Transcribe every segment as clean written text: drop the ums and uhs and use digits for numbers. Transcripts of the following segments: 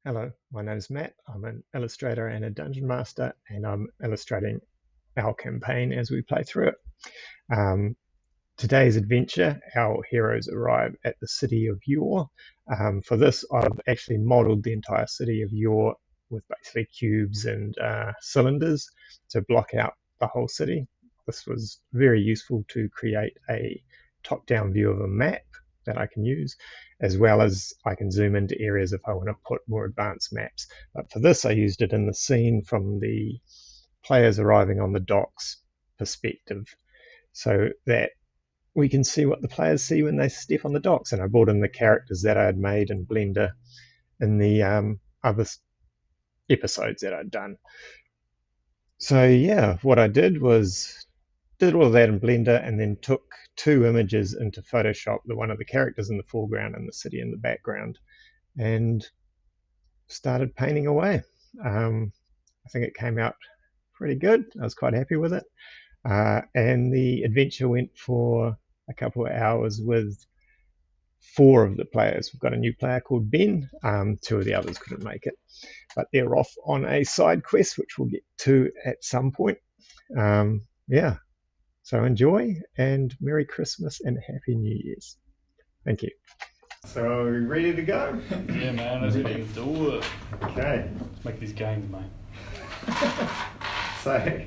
Hello, my name is Matt. I'm an illustrator and a dungeon master, and I'm illustrating our campaign as we play through it. Today's adventure, our heroes arrive at the city of YORE. For this, I've actually modelled the entire city of YORE with basically cubes and cylinders to block out the whole city. This was very useful to create a top-down view of a map that I can use, as well as I can zoom into areas if I want to put more advanced maps. But for this, I used it in the scene from the players arriving on the docks perspective, so that we can see what the players see when they step on the docks. And I brought in the characters that I had made in Blender in the other episodes that I'd done. So yeah, what I did was did all of that in Blender and then took two images into Photoshop, the one of the characters in the foreground and the city in the background, and started painting away. I think it came out pretty good. I was quite happy with it. And the adventure went for a couple of hours with 4 of the players. We've got a new player called Ben. 2 of the others couldn't make it, but they're off on a side quest, which we'll get to at some point. Yeah. So enjoy, and Merry Christmas and Happy New Year's. Thank you. So are we ready to go? Yeah, man, let's fucking do it. Okay. Let's make these games, mate. So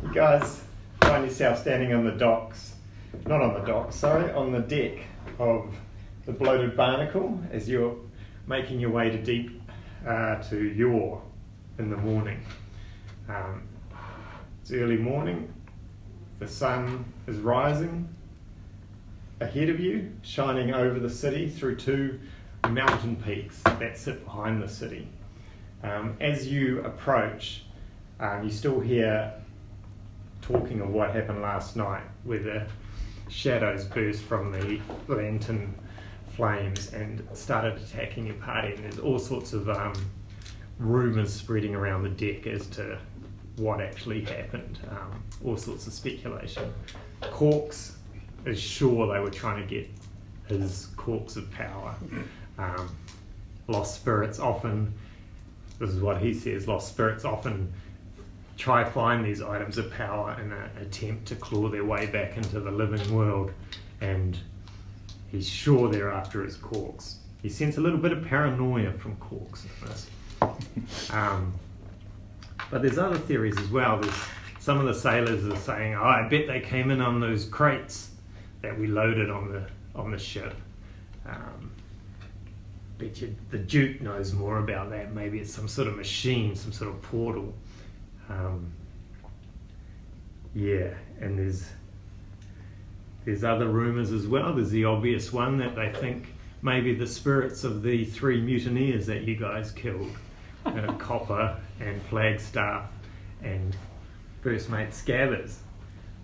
you guys find yourself standing on the docks, not on the docks, sorry, on the deck of the Bloated Barnacle as you're making your way to YORE in the morning. It's early morning. The sun is rising ahead of you, shining over the city through 2 mountain peaks that sit behind the city. As you approach, you still hear talking of what happened last night, where the shadows burst from the lantern flames and started attacking your party, and there's all sorts of rumours spreading around the deck as to what actually happened, all sorts of speculation. Corks is sure they were trying to get his corks of power. Lost spirits often, this is what he says, lost spirits often try find these items of power in an attempt to claw their way back into the living world, and he's sure they're after his corks. He sensed a little bit of paranoia from corks in this. But there's other theories as well. There's some of the sailors are saying, "Oh, I bet they came in on those crates that we loaded on the ship." Bet you the Duke knows more about that. Maybe it's some sort of machine, some sort of portal. Yeah, and there's other rumours as well. There's the obvious one that they think maybe the spirits of the 3 mutineers that you guys killed, Copper and Flagstaff and First Mate Scabbers,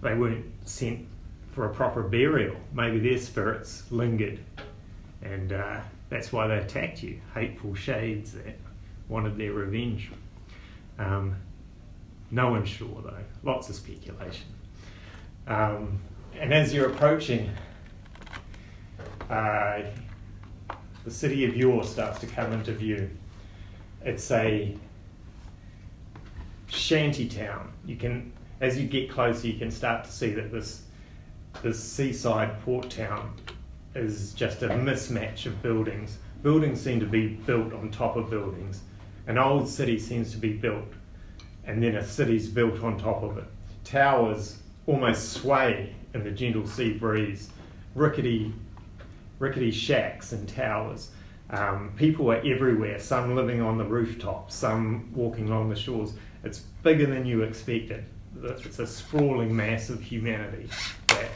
they weren't sent for a proper burial. Maybe their spirits lingered, and that's why they attacked you. Hateful shades that wanted their revenge. No one's sure though, lots of speculation. And as you're approaching, the city of YORE starts to come into view. It's a shanty town. You can, as you get closer, you can start to see that this seaside port town is just a mismatch of buildings. Buildings seem to be built on top of buildings. An old city seems to be built, and then a city's built on top of it. Towers almost sway in the gentle sea breeze. Rickety shacks and towers. People are everywhere, some living on the rooftops, some walking along the shores. It's bigger than you expected. It's a sprawling mass of humanity that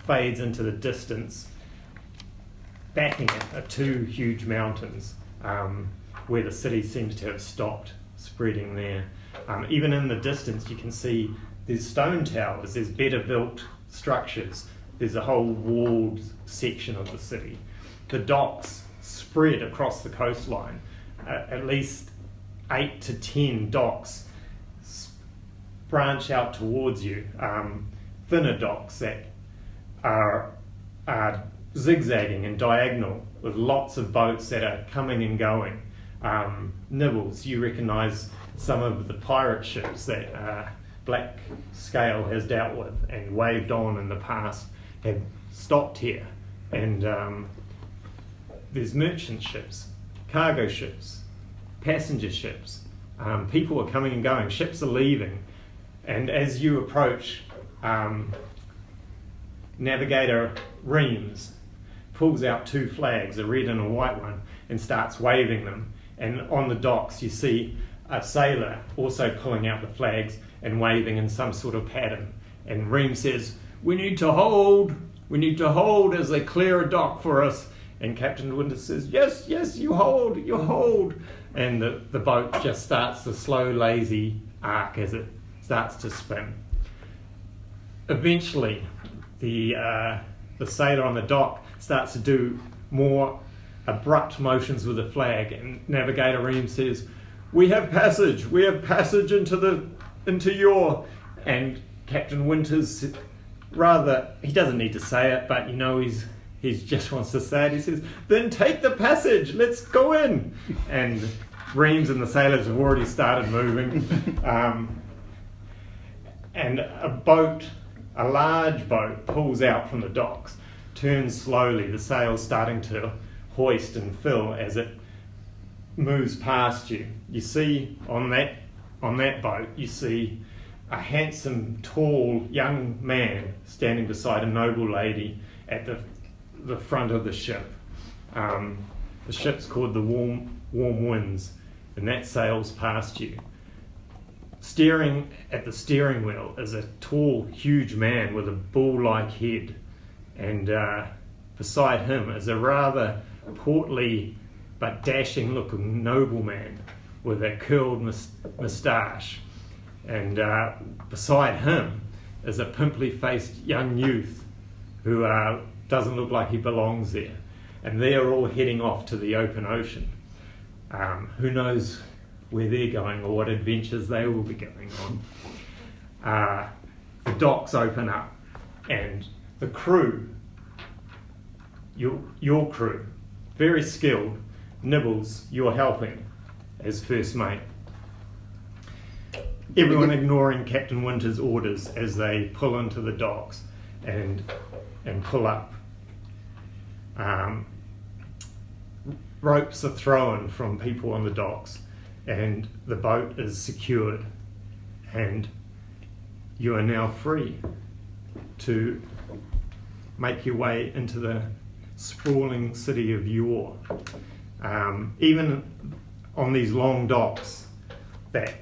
fades into the distance. Backing it are 2 huge mountains where the city seems to have stopped spreading there. Even in the distance you can see there's stone towers, there's better built structures, there's a whole walled section of the city. The docks spread across the coastline, at least 8 to 10 docks branch out towards you, thinner docks that are zigzagging and diagonal with lots of boats that are coming and going. Nibbles, you recognise some of the pirate ships that Black Scale has dealt with and waved on in the past have stopped here. And there's merchant ships, cargo ships, passenger ships. People are coming and going, ships are leaving. And as you approach, Navigator Reams pulls out 2 flags, a red and a white one, and starts waving them. And on the docks you see a sailor also pulling out the flags and waving in some sort of pattern. And Ream says, we need to hold as they clear a dock for us. And Captain Winter says, yes, you hold. And the boat just starts the slow, lazy arc as it starts to spin. Eventually, the sailor on the dock starts to do more abrupt motions with the flag, and Navigator Ream says, we have passage into YORE. And Captain Winters, he doesn't need to say it, but you know he just wants to say it. He says, then take the passage, let's go in. And Reams and the sailors have already started moving. And a large boat pulls out from the docks, turns slowly, the sails starting to hoist and fill as it moves past you. You see on that boat, you see a handsome, tall, young man standing beside a noble lady at the front of the ship. The ship's called the Warm Winds, and that sails past you. Steering at the steering wheel is a tall, huge man with a bull-like head, and beside him is a rather portly but dashing-looking nobleman with a curled moustache. And beside him is a pimply-faced young youth who doesn't look like he belongs there. And they're all heading off to the open ocean. Who knows where they're going or what adventures they will be going on. The docks open up, and the crew, your crew, very skilled. Nibbles, you're helping as first mate. Everyone ignoring Captain Winter's orders as they pull into the docks and pull up. Ropes are thrown from people on the docks, and the boat is secured, and you are now free to make your way into the sprawling city of YORE. Even on these long docks that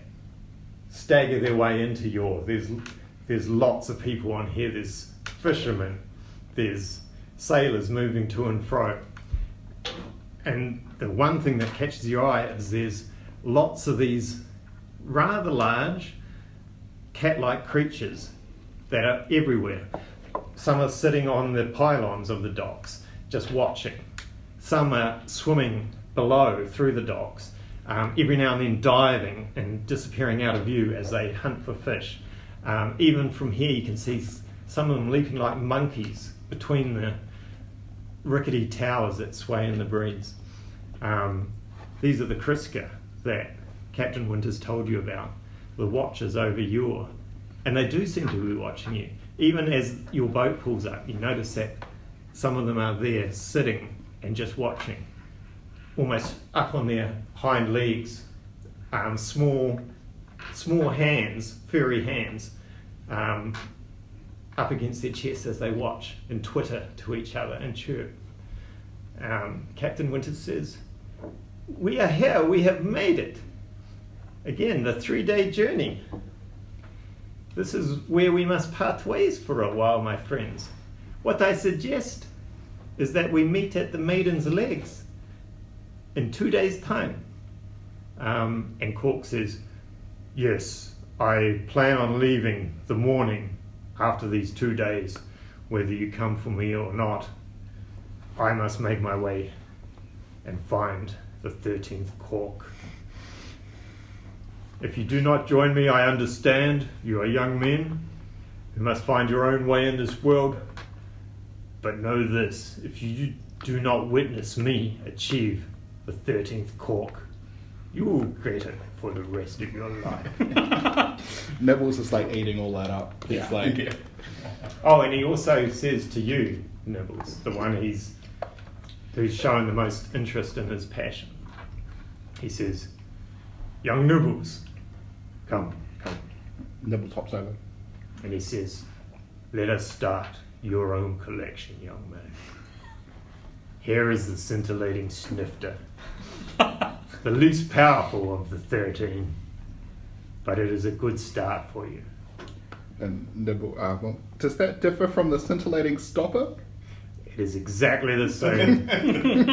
stagger their way into YORE, there's lots of people on here. There's fishermen, there's sailors moving to and fro. And the one thing that catches your eye is there's lots of these rather large cat-like creatures that are everywhere. Some are sitting on the pylons of the docks, just watching. Some are swimming below through the docks, every now and then diving and disappearing out of view as they hunt for fish. Even from here you can see some of them leaping like monkeys between the rickety towers that sway in the breeze. These are the Kriska that Captain Winters told you about, the watchers over YORE. And they do seem to be watching you. Even as your boat pulls up, you notice that some of them are there sitting and just watching, almost up on their hind legs, small hands, furry hands, up against their chests as they watch and twitter to each other and chirp. Captain Winters says, we are here, we have made it. Again, the 3-day journey. This is where we must part ways for a while, my friends. What I suggest is that we meet at the Maiden's Legs in 2 days' time. And Cork says, yes, I plan on leaving the morning after these 2 days, whether you come for me or not. I must make my way and find the 13th cork. If you do not join me, I understand. You are young men who must find your own way in this world. But know this, if you do not witness me achieve the 13th cork, You will regret it for the rest of your life. Nibbles is like eating all that up. He's Yeah. like, Yeah. Oh, and he also says to you, Nibbles, the one who's shown the most interest in his passion. He says, young Nibbles, come. Nibbles hops over. And he says, let us start your own collection, young man. Here is the scintillating snifter, the least powerful of the 13, but it is a good start for you. And Nibble, well, does that differ from the scintillating stopper? It is exactly the same thing.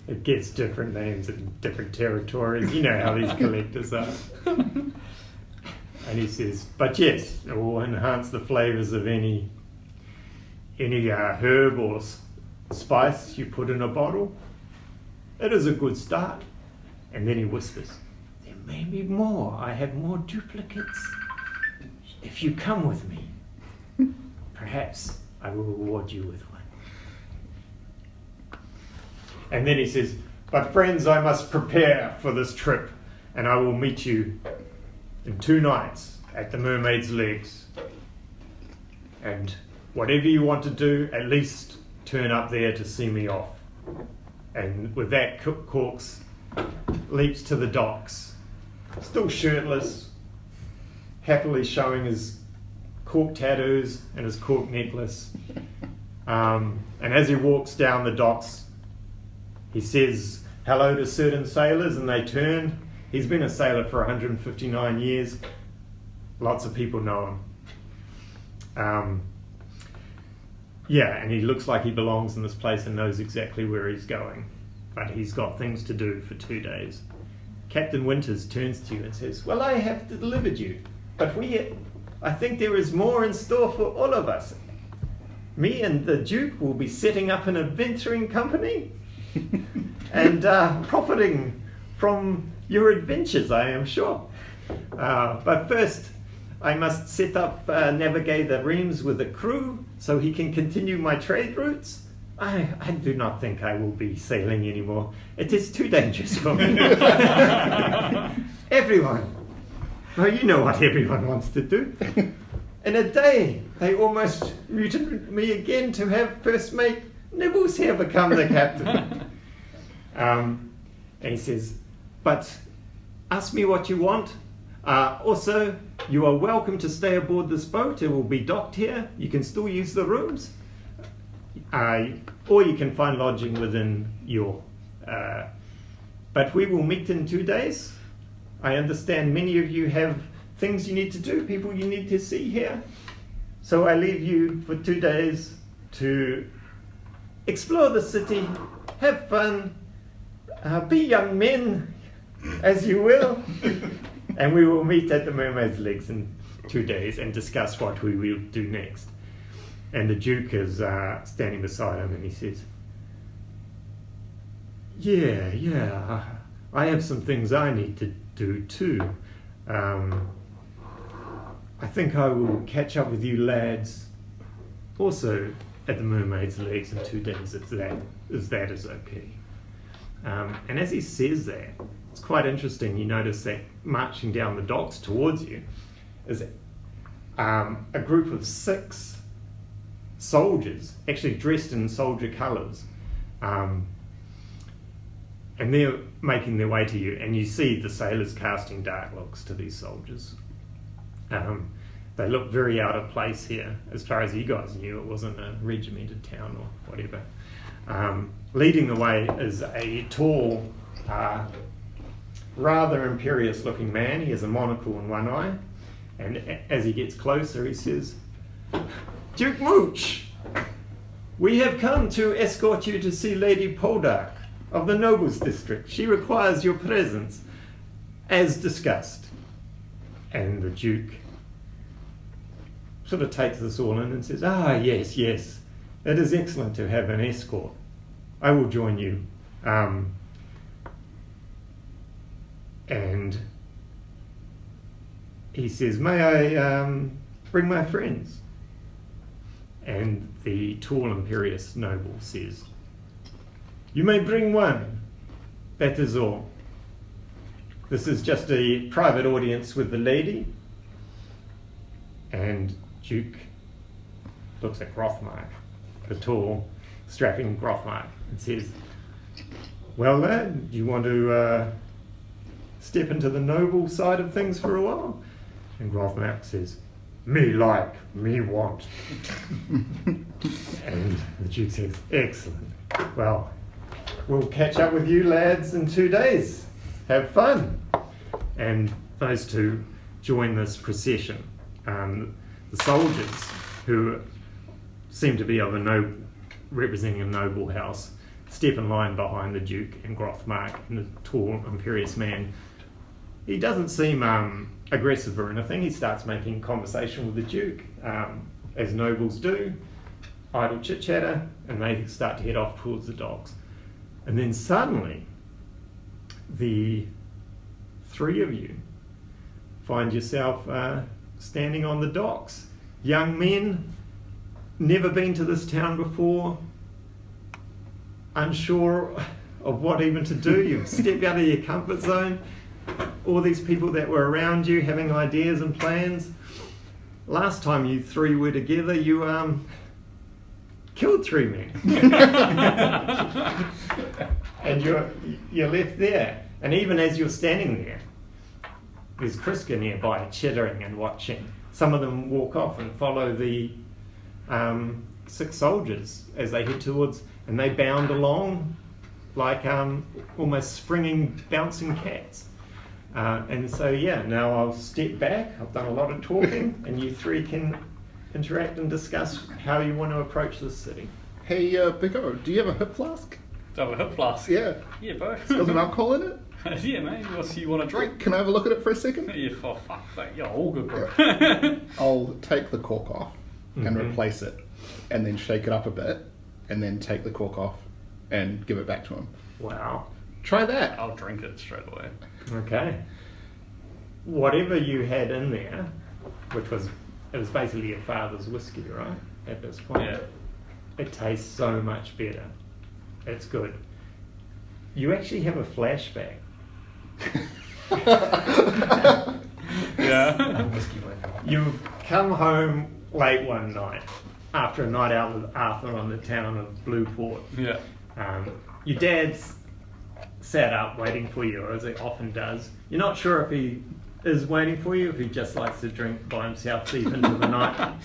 It gets different names in different territories. You know how these collectors are. And he says, but yes, it will enhance the flavours of any herb or spice you put in a bottle. It is a good start. And then he whispers, there may be more. I have more duplicates. If you come with me, perhaps I will reward you with one. And then he says, but friends, I must prepare for this trip, and I will meet you in 2 nights at the Mermaid's Legs. And whatever you want to do, at least turn up there to see me off. And with that, Corks leaps to the docks, still shirtless, happily showing his cork tattoos and his cork necklace. And as he walks down the docks, he says hello to certain sailors and they turn. He's been a sailor for 159 years. Lots of people know him. And he looks like he belongs in this place and knows exactly where he's going. But he's got things to do for 2 days. Captain Winters turns to you and says, well, I have delivered you, but I think there is more in store for all of us. Me and the Duke will be setting up an adventuring company and profiting from your adventures, I am sure. But first, I must set up navigate the Reams with a crew so he can continue my trade routes. I do not think I will be sailing anymore. It is too dangerous for me. Everyone. Well, you know what everyone wants to do. In a day, they almost mutilated me again to have first mate Nibbles here become the captain. And he says, but ask me what you want. Also, you are welcome to stay aboard this boat. It will be docked here. You can still use the rooms. Or you can find lodging within YORE. But we will meet in 2 days. I understand many of you have things you need to do, people you need to see here. So I leave you for 2 days to explore the city, have fun, be young men, as you will. And we will meet at the Mermaid's Legs in 2 days and discuss what we will do next. And the Duke is standing beside him and he says, yeah, I have some things I need to do too. I think I will catch up with you lads also at the Mermaid's Legs in 2 days if that is okay. And as he says that, it's quite interesting. You notice that marching down the docks towards you is a group of 6 soldiers, actually dressed in soldier colours, and they're making their way to you, and you see the sailors casting dark looks to these soldiers. They look very out of place here. As far as you guys knew, it wasn't a regimented town or whatever. Leading the way is a tall, rather imperious looking man. He has a monocle in one eye, and as he gets closer he says, Duke Mooch, we have come to escort you to see Lady Poldark of the Nobles District. She requires your presence, as discussed. And the Duke sort of takes this all in and says, yes, it is excellent to have an escort. I will join you. And he says, may I bring my friends? And the tall, imperious noble says, you may bring one, that is all. this is just a private audience with the lady. And Duke looks at Grothmark, the tall, strapping Grothmark, and says, well, lad, do you want to step into the noble side of things for a while? And Grothmark says, me like, me want. And the Duke says, excellent. Well, we'll catch up with you lads in 2 days. Have fun. And those two join this procession. The soldiers, who seem to be of representing a noble house, step in line behind the Duke and Grothmark and the tall, imperious man. He doesn't seem aggressive or anything. He starts making conversation with the Duke, as nobles do, idle chit-chatter, and they start to head off towards the docks. And then suddenly, the three of you find yourself standing on the docks. Young men, never been to this town before, unsure of what even to do. You've stepped out of your comfort zone. All these people that were around you having ideas and plans. Last time you three were together, you killed 3 men. And you're left there. And even as you're standing there, there's Kriska nearby, chittering and watching. Some of them walk off and follow the 6 soldiers as they head towards, and they bound along like almost springing, bouncing cats. And so, yeah, now I'll step back. I've done a lot of talking, and you three can interact and discuss how you want to approach this city. Hey, Big O, do you have a hip flask? Do I have a hip flask? Yeah. Yeah, bro. Got some alcohol in it? Yeah, mate. What you want to drink? Can I have a look at it for a second? Yeah, for fuck's sake. You're all good, bro. I'll take the cork off and Mhm. replace it, and then shake it up a bit, and then take the cork off and give it back to him. Wow. Try that. I'll drink it straight away. Okay. Whatever you had in there, it was basically your father's whiskey, right? At this point. Yeah. It tastes so much better. It's good. You actually have a flashback. Yeah. You've come home late one night after a night out with Arthur on the town of Blueport. Yeah. Your dad's sat up waiting for you, as he often does. You're not sure if he is waiting for you, if he just likes to drink by himself deep into the night.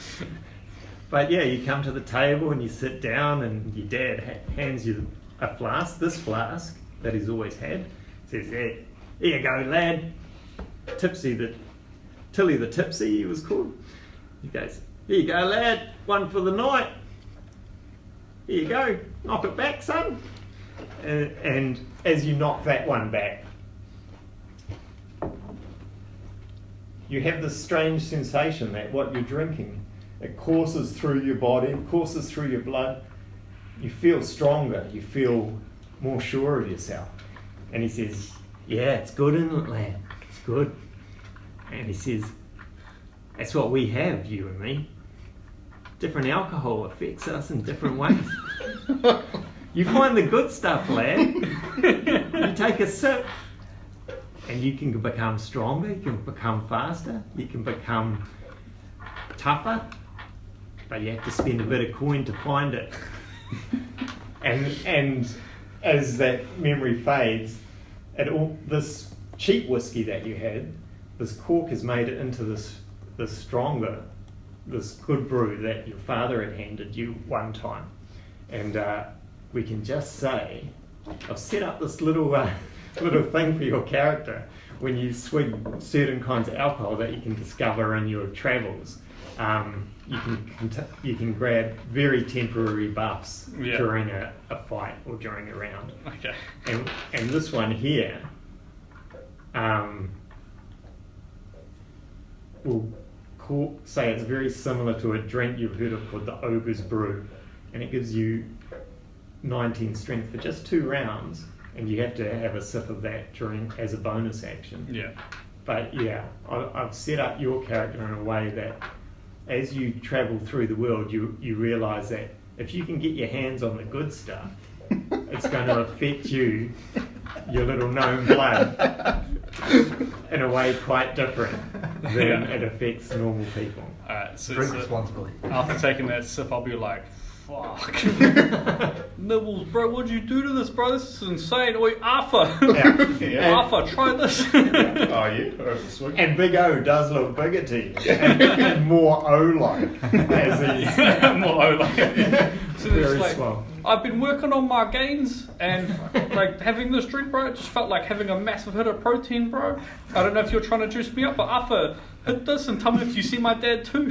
But yeah, you come to the table and you sit down, and your dad hands you a flask, this flask that he's always had. Says, "Here you go, lad." Tilly the Tipsy, he was called. He goes, "Here you go, lad, one for the night. Here you go, knock it back, son." And as you knock that one back, you have this strange sensation that what you're drinking, it courses through your body, courses through your blood. You feel stronger, you feel more sure of yourself. And he says, "Yeah, it's good, isn't it, lad? It's good." And he says, "That's what we have, you and me. Different alcohol affects us in different ways. You find the good stuff, lad. You take a sip, and you can become stronger, you can become faster, you can become tougher, but you have to spend a bit of coin to find it." And as that memory fades, this cheap whiskey that you had, this cork has made it into this stronger, this good brew that your father had handed you one time. And we can just say, I've set up this little thing for your character. When you swig certain kinds of alcohol that you can discover in your travels, you can grab very temporary buffs during a fight or during a round. Okay. And this one here will say it's very similar to a drink you've heard of called the Ogre's Brew, and it gives you 19 strength for just 2 rounds, and you have to have a sip of that as a bonus action. Yeah. But yeah, I've set up your character in a way that as you travel through the world, you realise that if you can get your hands on the good stuff, it's going to affect your little gnome blood. in a way quite different than it affects normal people. Alright, so, Drink responsibly. after taking that sip, I'll be like, fuck. Nibbles, bro, what'd you do to this, bro? This is insane. Oi, Arthur. Yeah. Arthur, try this. Oh, yeah? Oh, sweet. And Big O does look bigger to you, and more O-like, as he's More O like. So it's very like, swell. I've been working on my gains and like having this drink, bro. It just felt like having a massive hit of protein, bro. I don't know if you're trying to juice me up, but Arthur, hit this and tell me if you see my dad too.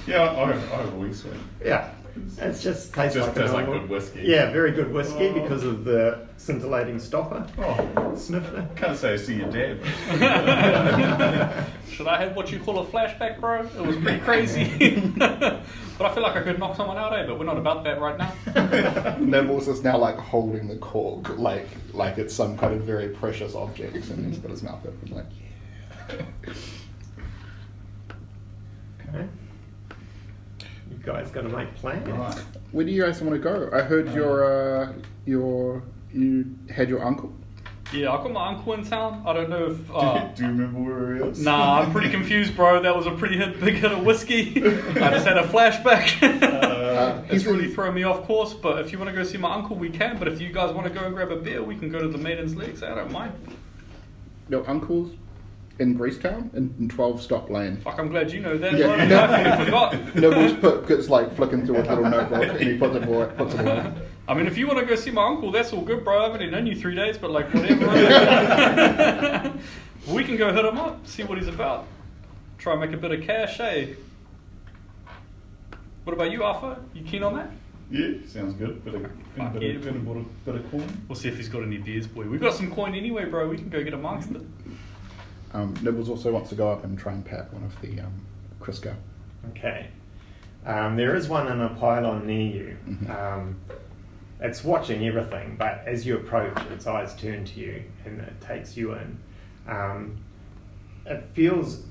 Yeah, I always sweet. Yeah, it just tastes Just like tastes a like normal- good whiskey. Yeah, very good whiskey because of the scintillating stopper. Oh, Sniffer. can't say I see your dad. Should I have what you call a flashback, bro? It was pretty crazy. But I feel like I could knock someone out, but we're not about that right now. Nibbles is now like holding the cork like it's some kind of very precious object, and he's got his mouth open like, yeah. Okay. You guys got to make plans. Right. Where do you guys want to go? I heard you had your uncle. Yeah, I got my uncle in town. I don't know if... Do you remember where he is? Nah, I'm pretty confused, bro. That was a pretty big hit of whiskey. I just had a flashback. It's really thrown me off course, but if you want to go see my uncle, we can. But if you guys want to go and grab a beer, we can go to the Maiden's Legs. I don't mind. Your uncle's in Greasetown in 12 Stop Lane. Fuck, I'm glad you know that. Yeah. Bro. I definitely forgot. Nibbles gets like flicking through a little notebook and he puts it away. I mean, if you want to go see my uncle, that's all good, bro. I've only known you 3 days, but like, whatever. We can go hit him up, see what he's about. Try and make a bit of cash, eh? What about you, Arthur? You keen on that? Yeah, sounds good. Bit of coin. We'll see if he's got any beers, boy. We've got some coin anyway, bro. We can go get amongst it. Nibbles also wants to go up and try and pat one of the Crisco. Okay. There is one in a pylon near you. It's watching everything, but as you approach, its eyes turn to you and it takes you in. It feels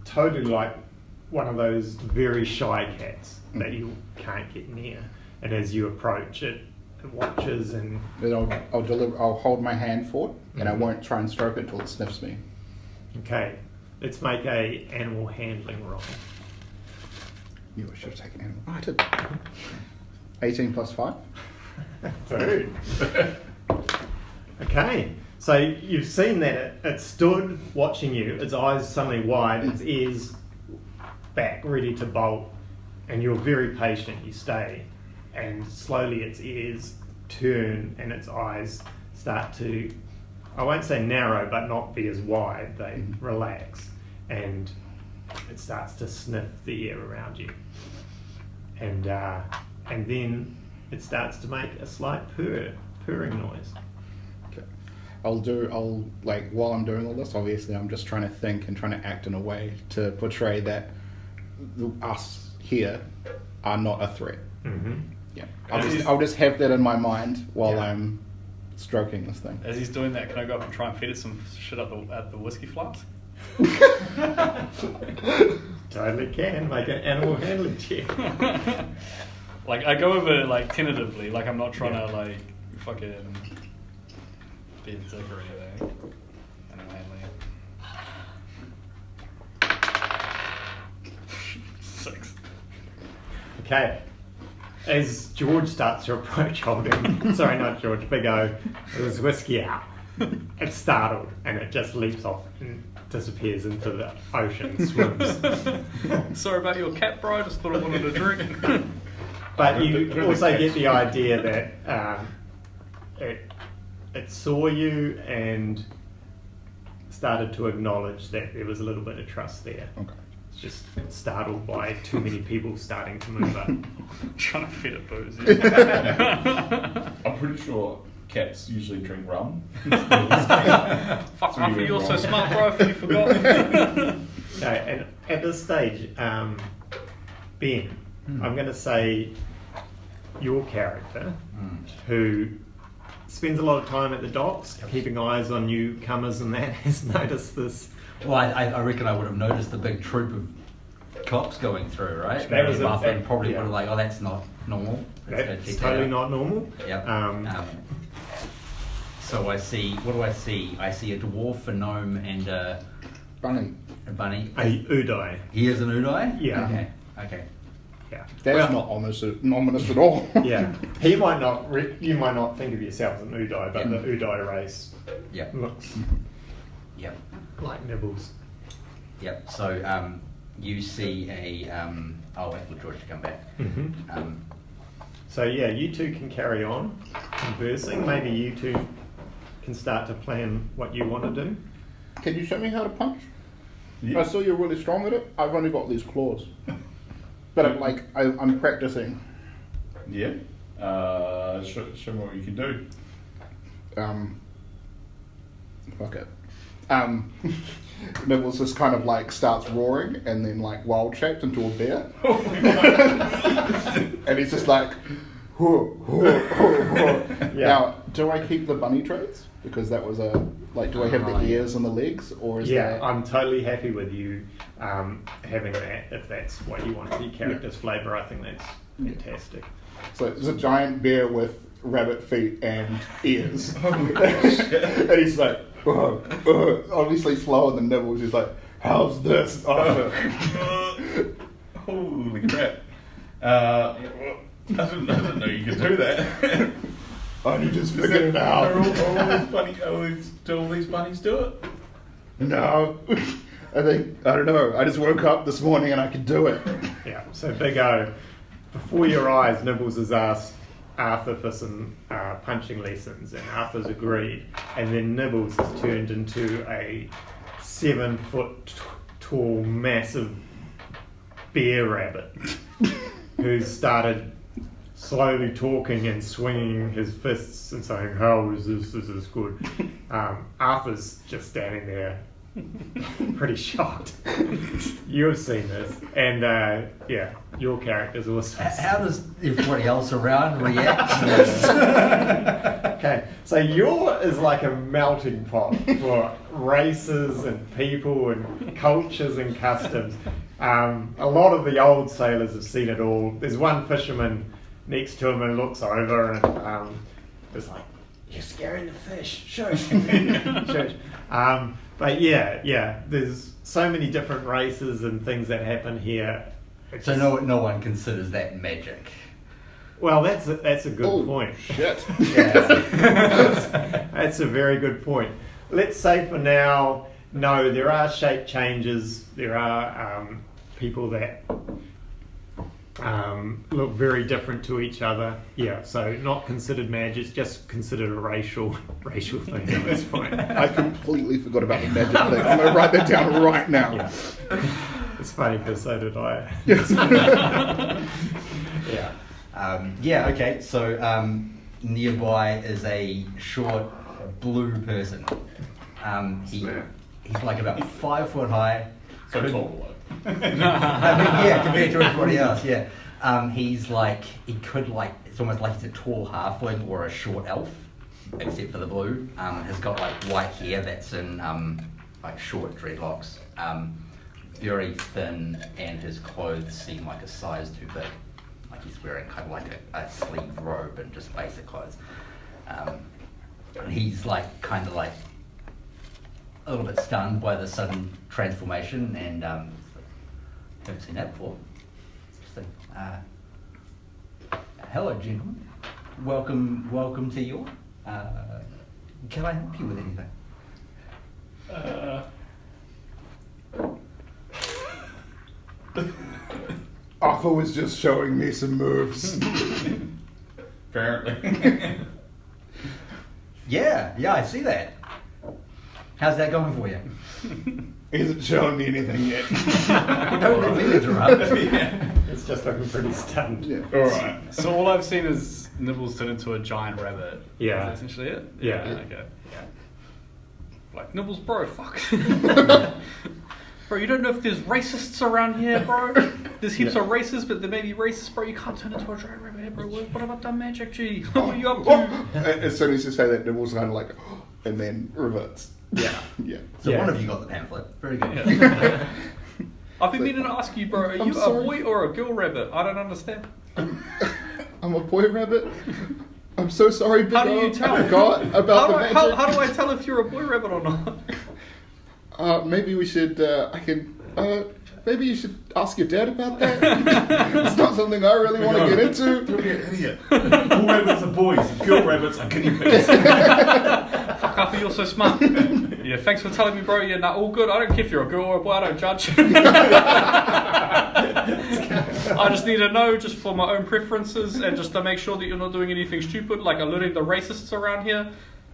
totally like one of those very shy cats that you can't get near. And as you approach, it watches and... Then I'll hold my hand for it, and I won't try and stroke it until it sniffs me. Okay, let's make a animal handling roll. I should have taken animal. Oh, I did. 18 plus 5. Dude. Okay, so you've seen that it stood watching you, its eyes suddenly wide, its ears back, ready to bolt, and you're very patient, you stay, and slowly its ears turn and its eyes start to, I won't say narrow, but not be as wide, they relax, and it starts to sniff the air around you. And then it starts to make a slight purring noise. Okay. While I'm doing all this, obviously I'm just trying to think and trying to act in a way to portray that us here are not a threat. Mm-hmm. Yeah. I'll just have that in my mind while I'm stroking this thing. As he's doing that, can I go up and try and feed it some shit at the whiskey flask? Totally can. Make an animal handling check. Like, I go over like tentatively, like I'm not trying to like fucking be a dick or anything. Animal handling. 6. Okay. As George starts to approach holding, sorry, not George, Big O, there's whiskey out. It's startled and it just leaps off and disappears into the ocean, swims. Sorry about your cat, bro. I just thought I wanted a drink. But you also get the idea that it saw you and started to acknowledge that there was a little bit of trust there. Okay. It's just startled by too many people starting to move up. Trying to feed it booze. I'm pretty sure cats usually drink rum. Fuck, Arthur, you're so smart, bro. If you forgot. Okay, and at this stage, Ben, I'm going to say your character, who spends a lot of time at the docks, keeping eyes on newcomers and that, has noticed this. Well, I reckon I would have noticed the big troop of cops going through, right? That was and probably would have like, oh, that's not normal. Let's go That's check totally that out. not normal. Yep. So I see. What do I see? I see a dwarf, a gnome, and a Bunny. bunny. A Udai. He is an Udai. Yeah. Okay. Yeah. That's not ominous at all. Yeah. He might not. You might not think of yourself as an Udai, but the Udai race Yep. looks Yep. like nibbles. Yep. So you see a. I'll wait for George to come back. Mm-hmm. So yeah, you two can carry on conversing. Maybe you two can start to plan what you want to do. Can you show me how to punch? Yeah. I saw you're really strong at it. I've only got these claws. But I'm practicing. Yeah. Show me what you can do. Fuck it. Nibbles just kind of like starts roaring and then like wild shaped into a bear. And he's just like, Yeah. Now, do I keep the bunny traits? Because that was do I have the ears and the legs? Or is that... I'm totally happy with you having that, if that's what you want to be character's flavour. I think that's fantastic. So it's a giant bear with rabbit feet and ears. And he's like, obviously slower than Nibbles. He's like, how's this? Holy crap. I didn't know you could do that. You just figured it out. Do all these bunnies do it? No. I don't know. I just woke up this morning and I could do it. Yeah, so Big O, before your eyes, Nibbles has asked Arthur for some punching lessons, and Arthur's agreed, and then Nibbles has turned into a 7-foot tall, massive bear rabbit who's started slowly talking and swinging his fists and saying, how is this? This is good. Arthur's just standing there pretty shocked. You've seen this, and your character's also. How does everybody else around react? Okay, so YORE is like a melting pot for races and people and cultures and customs. A lot of the old sailors have seen it all. There's one fisherman next to him and looks over and it's like, you're scaring the fish, shush. Shush. But yeah, there's so many different races and things that happen here. So no one considers that magic. Well, that's a good point. Shit. That's a very good point. Let's say for now, no, there are shape changes. There are people that look very different to each other. Yeah, so not considered magic, just considered a racial thing at this point. I completely forgot about the magic thing. I'm going to write that down right now. Yeah. It's funny because so did I. Yeah. Okay. So nearby is a short blue person. He's like about 5 foot high. So tall. Compared to everybody else, he's like, it's almost like he's a tall halfling or a short elf, except for the blue. Has got like white hair that's in like short dreadlocks, very thin, and his clothes seem like a size too big. Like he's wearing kind of like a sleeved robe and just basic clothes. And he's like kind of like a little bit stunned by the sudden transformation, and haven't seen that before. Interesting. Hello, gentlemen. Welcome to YORE. Can I help you with anything? Arthur was just showing me some moves. Apparently. Yeah, I see that. How's that going for you? He hasn't shown me anything yet. Don't let me interrupt. It's just looking pretty stunned. Yeah. Alright. So all I've seen is Nibbles turn into a giant rabbit. Yeah. Is that essentially it? Yeah. Okay. Yeah. Like, Nibbles, bro, fuck. Bro, you don't know if there's racists around here, bro? There's heaps of racists, but there may be racists, bro. You can't turn into a giant rabbit here, bro. What about that magic, G? What are you up to? As soon as you say that, Nibbles kind of like, and then reverts. Yeah. Yeah. So Yeah. one of you got the pamphlet. Very good. Yeah. I've been meaning to ask you, bro, are I'm you sorry. a boy or a girl rabbit? I don't understand. I'm a boy rabbit. I'm so sorry, Big How do you O. tell? I forgot about the magic. How do I tell if you're a boy rabbit or not? Maybe we should. Maybe you should ask your dad about that. It's not something I really want to get into. Don't be an idiot. All rabbits are boys. Girl rabbits are guinea pigs. Fuck off, you're so smart. Yeah, thanks for telling me, bro. Yeah, nah, all good. I don't care if you're a girl or a boy. I don't judge. I just need to know, just for my own preferences, and just to make sure that you're not doing anything stupid, like alerting the racists around here.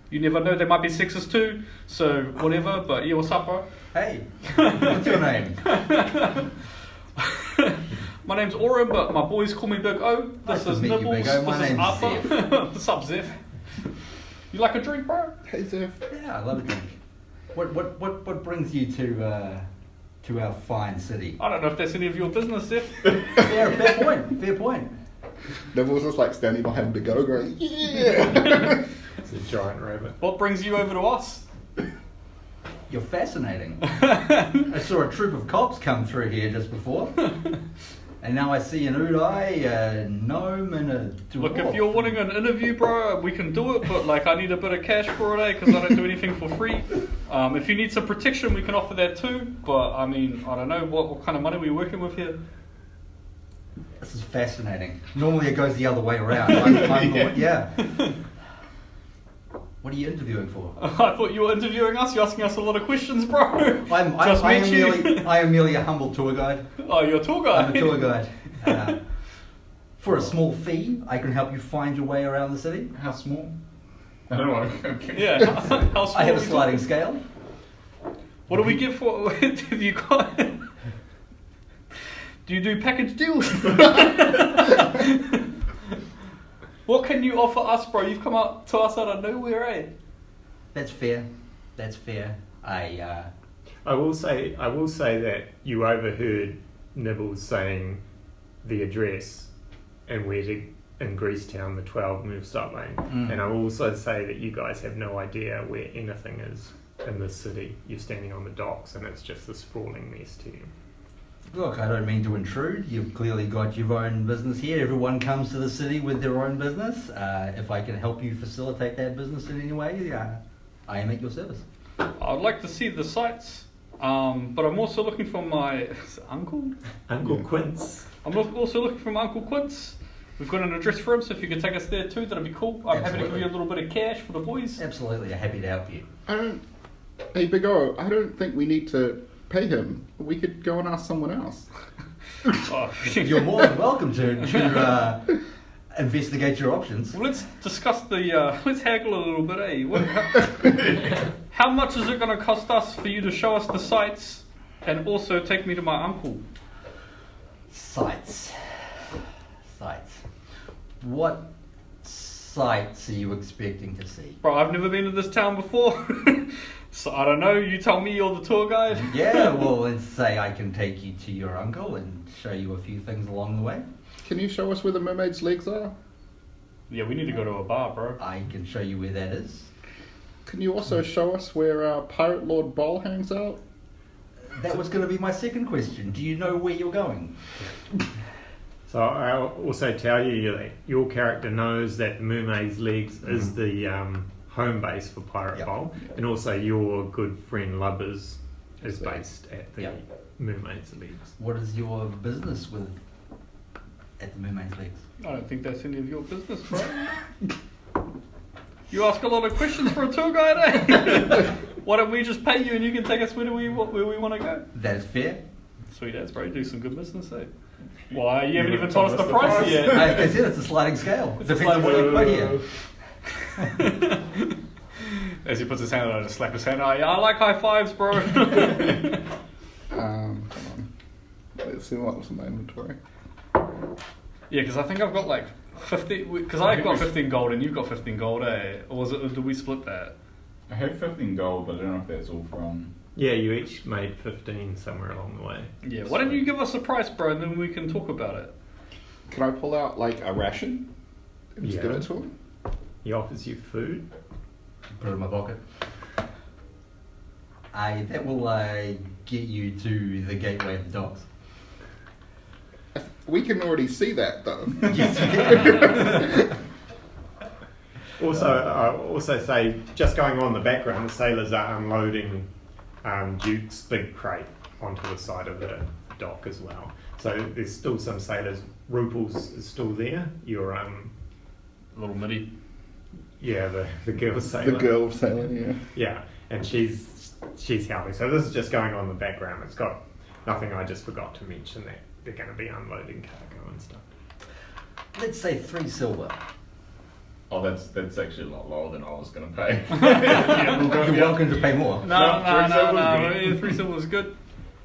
You never know, they might be sexist too. So whatever. But yeah, what's up, bro? Hey, what's your name? My name's Oren, but my boys call me Big O. Nice This to is meet you, Nibbles. Big O. My This is name's Arthur. Zeph. What's up, Zeph? You like a drink, bro? Hey, Zeph. Yeah, I love a drink. What brings you to our fine city? I don't know if that's any of your business, Zeph. Yeah, fair point. Fair point. Neville's just like standing behind Big O going, yeah. It's a giant rabbit. What brings you over to us? You're fascinating. I saw a troop of cops come through here just before. And now I see an Udai, a gnome, and a dwarf. Look, if you're wanting an interview, bro, we can do it, but like I need a bit of cash for it, because I don't do anything for free. If you need some protection, we can offer that too. But I mean, I don't know what kind of money we're working with here. This is fascinating. Normally it goes the other way around. Yeah. What are you interviewing for? I thought you were interviewing us. You're asking us a lot of questions, bro. I am merely a humble tour guide. Oh, you're a tour guide. I'm a tour guide. For a small fee, I can help you find your way around the city. How small? I don't know. Okay. Yeah. How small I have a are we sliding talking? scale. What do we get for? Have you got? Do you do package deals? What can you offer us, bro? You've come up to us out of nowhere, eh? That's fair. That's fair. I will say that you overheard Nibbles saying the address and where to in Greasetown, the 12 move stop lane. And I will also say that you guys have no idea where anything is in this city. You're standing on the docks and it's just a sprawling mess to you. Look, I don't mean to intrude. You've clearly got your own business here. Everyone comes to the city with their own business. If I can help you facilitate that business in any way, I am at your service. I'd like to see the sights, but I'm also looking for my uncle. Uncle Quince. I'm also looking for my Uncle Quince. We've got an address for him, so if you could take us there too, that'd be cool. I'm happy to give you a little bit of cash for the boys. Absolutely, I'm happy to help you. Hey, Big O, I don't think we need to pay him. We could go and ask someone else. Oh, You're more than welcome to investigate your options. Well, let's discuss let's haggle a little bit, eh? How much is it going to cost us for you to show us the sights and also take me to my uncle? Sights. What sights are you expecting to see? Bro, I've never been to this town before. So I don't know, you tell me, you're the tour guide. Yeah, well, let's say I can take you to your uncle and show you a few things along the way. Can you show us where the mermaid's legs are? Yeah, we need to go to a bar, bro. I can show you where that is. Can you also show us where Pirate Lord Ball hangs out? That was going to be my second question. Do you know where you're going? So I'll also tell you that your character knows that the Mermaid's Legs is the home base for Pirate Bowl, and also your good friend Lubbers is based at the Mermaid's Legs. What is your business with at the Mermaid's Legs? I don't think that's any of your business, bro. You ask a lot of questions for a tour guide, eh? Why don't we just pay you and you can take us where we want to go? That's fair. Sweet as, bro. Do some good business, eh? Why? You haven't even told us the price yet. Like I said, it's a sliding scale. Depends on what you put here. As he puts his hand out, I just slap his hand. I like high fives, bro. Hold on. Let's see what's in my inventory. Yeah, because I think I've got like 50. Because I've got 15 gold and you've got 15 gold, eh? Or was it? Or did we split that? I have 15 gold, but I don't know if that's all from... Yeah, you each made 15 somewhere along the way. Yeah. Why don't you give us a price, bro, and then we can talk about it. Can I pull out like a ration and just give it to him? He offers you food. Put it in my pocket. That will get you to the gateway of the docks. We can already see that though. Yes, you can. Also, I also say, just going on in the background, the sailors are unloading Duke's big crate onto the side of the dock as well. So there's still some sailors. Ruples is still there. Your Little midi. yeah, the girl sailor. The girl sailor, yeah. Yeah, and she's helping. So this is just going on in the background. It's got nothing. I just forgot to mention that they're going to be unloading cargo and stuff. Let's say 3 silver. Oh, that's actually a lot lower than I was going to pay. You're welcome to pay more. No, 3 silver is good.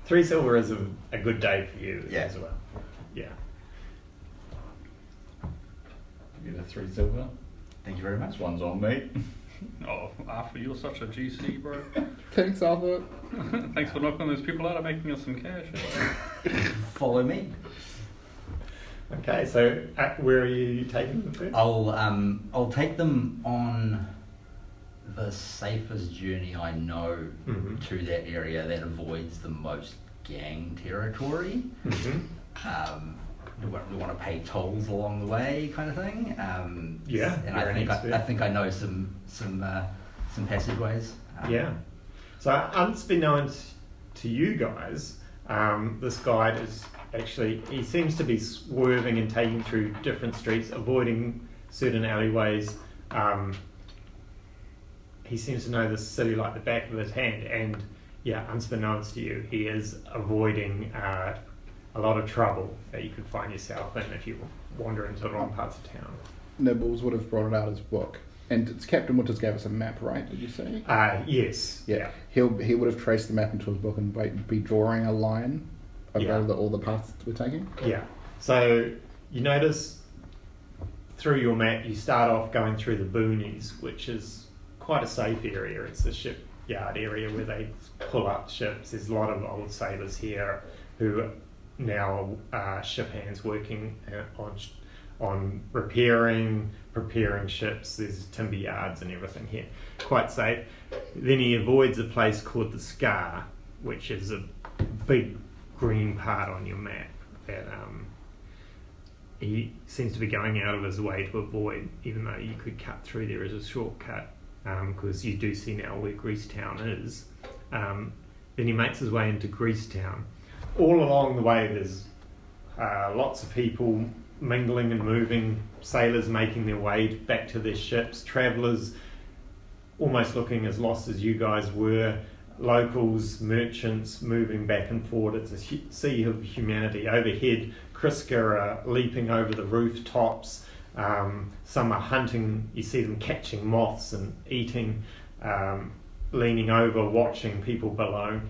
3 silver is a good day for you as well. Yeah. You get a 3 silver. Thank you very much. This one's on me. Oh, Arthur, you're such a GC, bro. Thanks, Arthur. Thanks for knocking those people out and making us some cash. Follow me. Okay, so where are you taking them first? I'll take them on the safest journey I know to that area that avoids the most gang territory. We want to pay tolls along the way, kind of thing. And I think I know some passageways. Yeah. So unbeknownst to you guys, this guide is actually, he seems to be swerving and taking through different streets, avoiding certain alleyways. He seems to know the city like the back of his hand, and yeah, unbeknownst to you, he is avoiding a lot of trouble that you could find yourself in if you wander into the wrong parts of town. Nibbles would have brought it out his book. And it's Captain Winters gave us a map, right? Did you say? Yes. Yeah. He would have traced the map into his book and be drawing a line over all the paths we're taking. Yeah. So you notice through your map, you start off going through the boonies, which is quite a safe area. It's the shipyard area where they pull up ships. There's a lot of old sailors here who now are ship hands working on preparing ships. There's timber yards and everything here. Quite safe. Then he avoids a place called the Scar, which is a big green part on your map that he seems to be going out of his way to avoid, even though you could cut through there as a shortcut, because you do see now where Greasetown is. Then he makes his way into Greasetown. All along the way there's lots of people mingling and moving, sailors making their way back to their ships, travellers almost looking as lost as you guys were, locals, merchants moving back and forward. It's a sea of humanity. Overhead, Kriska are leaping over the rooftops. Some are hunting. You see them catching moths and eating, leaning over, watching people below.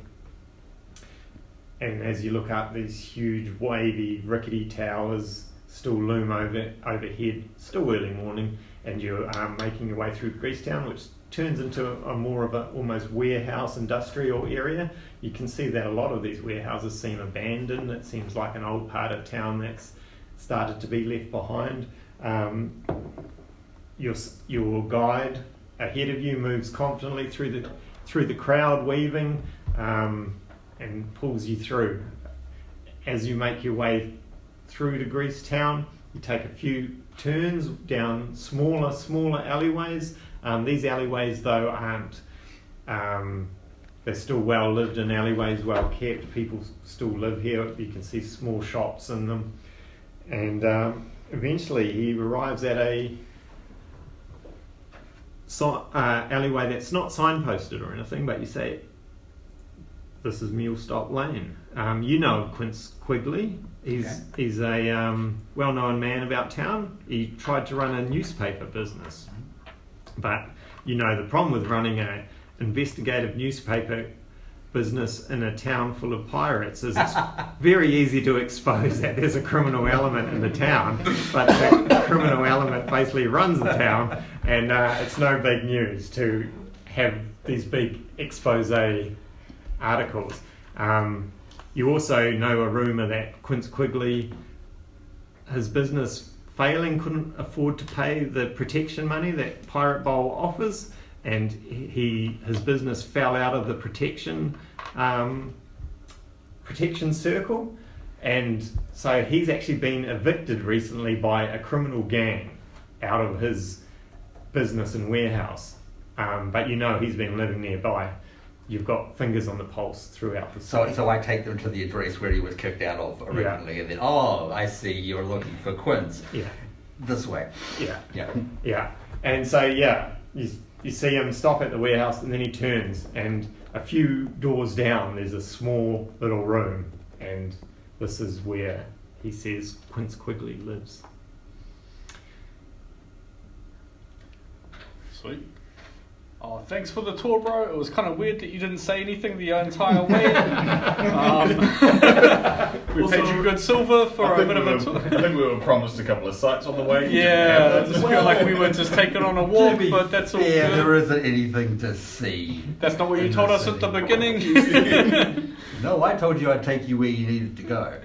And as you look up, these huge, wavy, rickety towers still loom overhead. Still early morning, and you're making your way through Greasetown, which turns into a more of a almost warehouse industrial area. You can see that a lot of these warehouses seem abandoned. It seems like an old part of town that's started to be left behind. Your guide ahead of you moves confidently through the crowd weaving and pulls you through. As you make your way through to Greasetown, you take a few turns down smaller alleyways. These alleyways, though, aren't. They're still well lived in alleyways, well kept. People still live here. You can see small shops in them, and eventually he arrives at a alleyway that's not signposted or anything, but you say, "This is Mulestop Lane." You know of Quince Quigley. He's a well-known man about town. He tried to run a newspaper business. But you know the problem with running an investigative newspaper business in a town full of pirates is it's very easy to expose that there's a criminal element in the town, but that criminal element basically runs the town, and it's no big news to have these big expose articles. You also know a rumour that Quince Quigley, his business failing, couldn't afford to pay the protection money that Pirate Bowl offers, and his business fell out of the protection circle, and so he's actually been evicted recently by a criminal gang out of his business and warehouse, but you know he's been living nearby. You've got fingers on the pulse throughout the site. So I take them to the address where he was kicked out of originally, and then, oh, I see, you're looking for Quince. Yeah. This way. Yeah. Yeah. Yeah. And so, you see him stop at the warehouse, and then he turns, and a few doors down there's a small little room, and this is where he says Quince Quigley lives. Sweet. Oh, thanks for the tour, bro. It was kind of weird that you didn't say anything the entire way. We paid you good silver for a bit of a tour. I think we were promised a couple of sites on the way. Yeah, I just feel like we were just taken on a walk, but that's all Yeah, good. there isn't anything to see. That's not what you told us at the beginning. No, I told you I'd take you where you needed to go.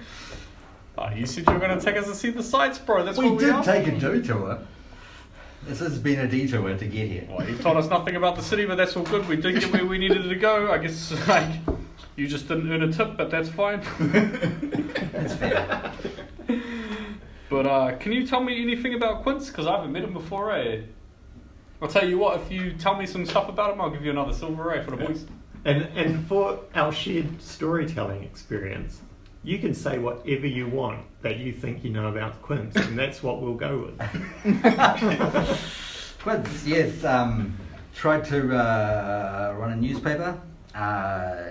Oh, you said you were going to take us to see the sites, bro. That's We what we did are. take a detour. This has been a detour to get here. Well, you've told us nothing about the city, but that's all good. We did get where we needed to go. I guess like you just didn't earn a tip, but that's fine. That's fair. But can you tell me anything about Quince? Because I haven't met him before, eh? I'll tell you what, if you tell me some stuff about him, I'll give you another silver, eh, for the boys. And for our shared storytelling experience, you can say whatever you want that you think you know about Quince, and that's what we'll go with. Quince, yes, tried to run a newspaper,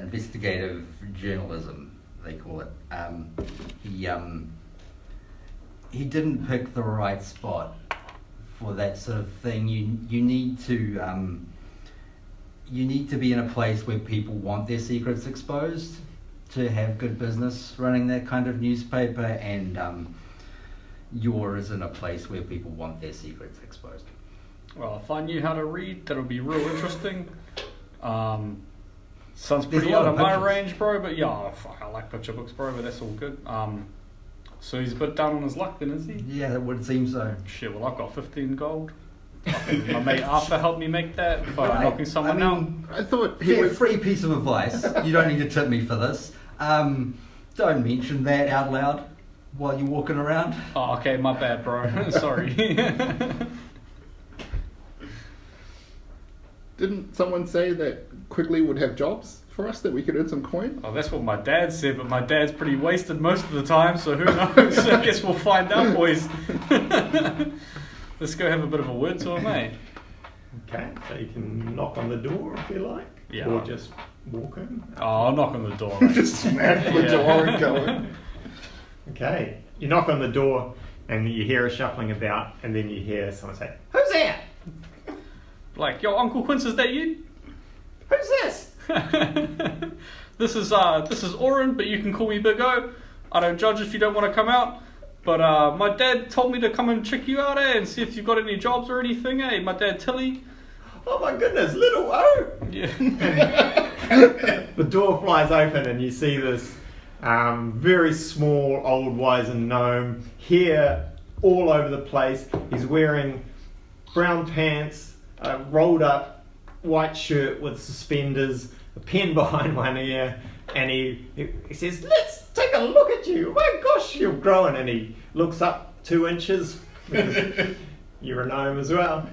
investigative journalism, they call it. He didn't pick the right spot for that sort of thing. You need to be in a place where people want their secrets exposed to have good business running that kind of newspaper, and YORE is in a place where people want their secrets exposed. Well, if I knew how to read, that would be real interesting. Sounds There's pretty a lot out of of my pictures. range, bro, but yeah, fuck, I like picture books, bro, but that's all good. So he's a bit down on his luck then, is he? Yeah, that would seem so. Shit, well, I've got 15 gold. My mate Arthur helped me make that by Right. knocking someone out. I thought he Fair, was. free piece of advice. You don't need to tip me for this. Don't mention that out loud while you're walking around. Oh, okay, my bad, bro. Sorry. Didn't someone say that Quigley would have jobs for us that we could earn some coin? Oh, that's what my dad said, but my dad's pretty wasted most of the time, so who knows? I guess we'll find out, boys. Let's go have a bit of a word to him, mate. Okay, so you can knock on the door if you like, Yeah. or just walk in. Oh, I'll knock on the door. Mate. Just smack the Yeah. door and go in. Okay, you knock on the door and you hear a shuffling about, and then you hear someone say, "Who's there? Like, yo, Uncle Quince, is that you? Who's this?" This is Oren, but you can call me Big O. I don't judge if you don't want to come out. But my dad told me to come and check you out, and see if you've got any jobs or anything, eh? My dad Tilly. Oh my goodness, little O! Yeah. The door flies open and you see this very small old wizened gnome, hair all over the place. He's wearing brown pants, a rolled up white shirt with suspenders, a pen behind one ear, and he says, "Let's take a look at you. Oh my gosh, you're growing." And he looks up 2 inches. You're a gnome as well.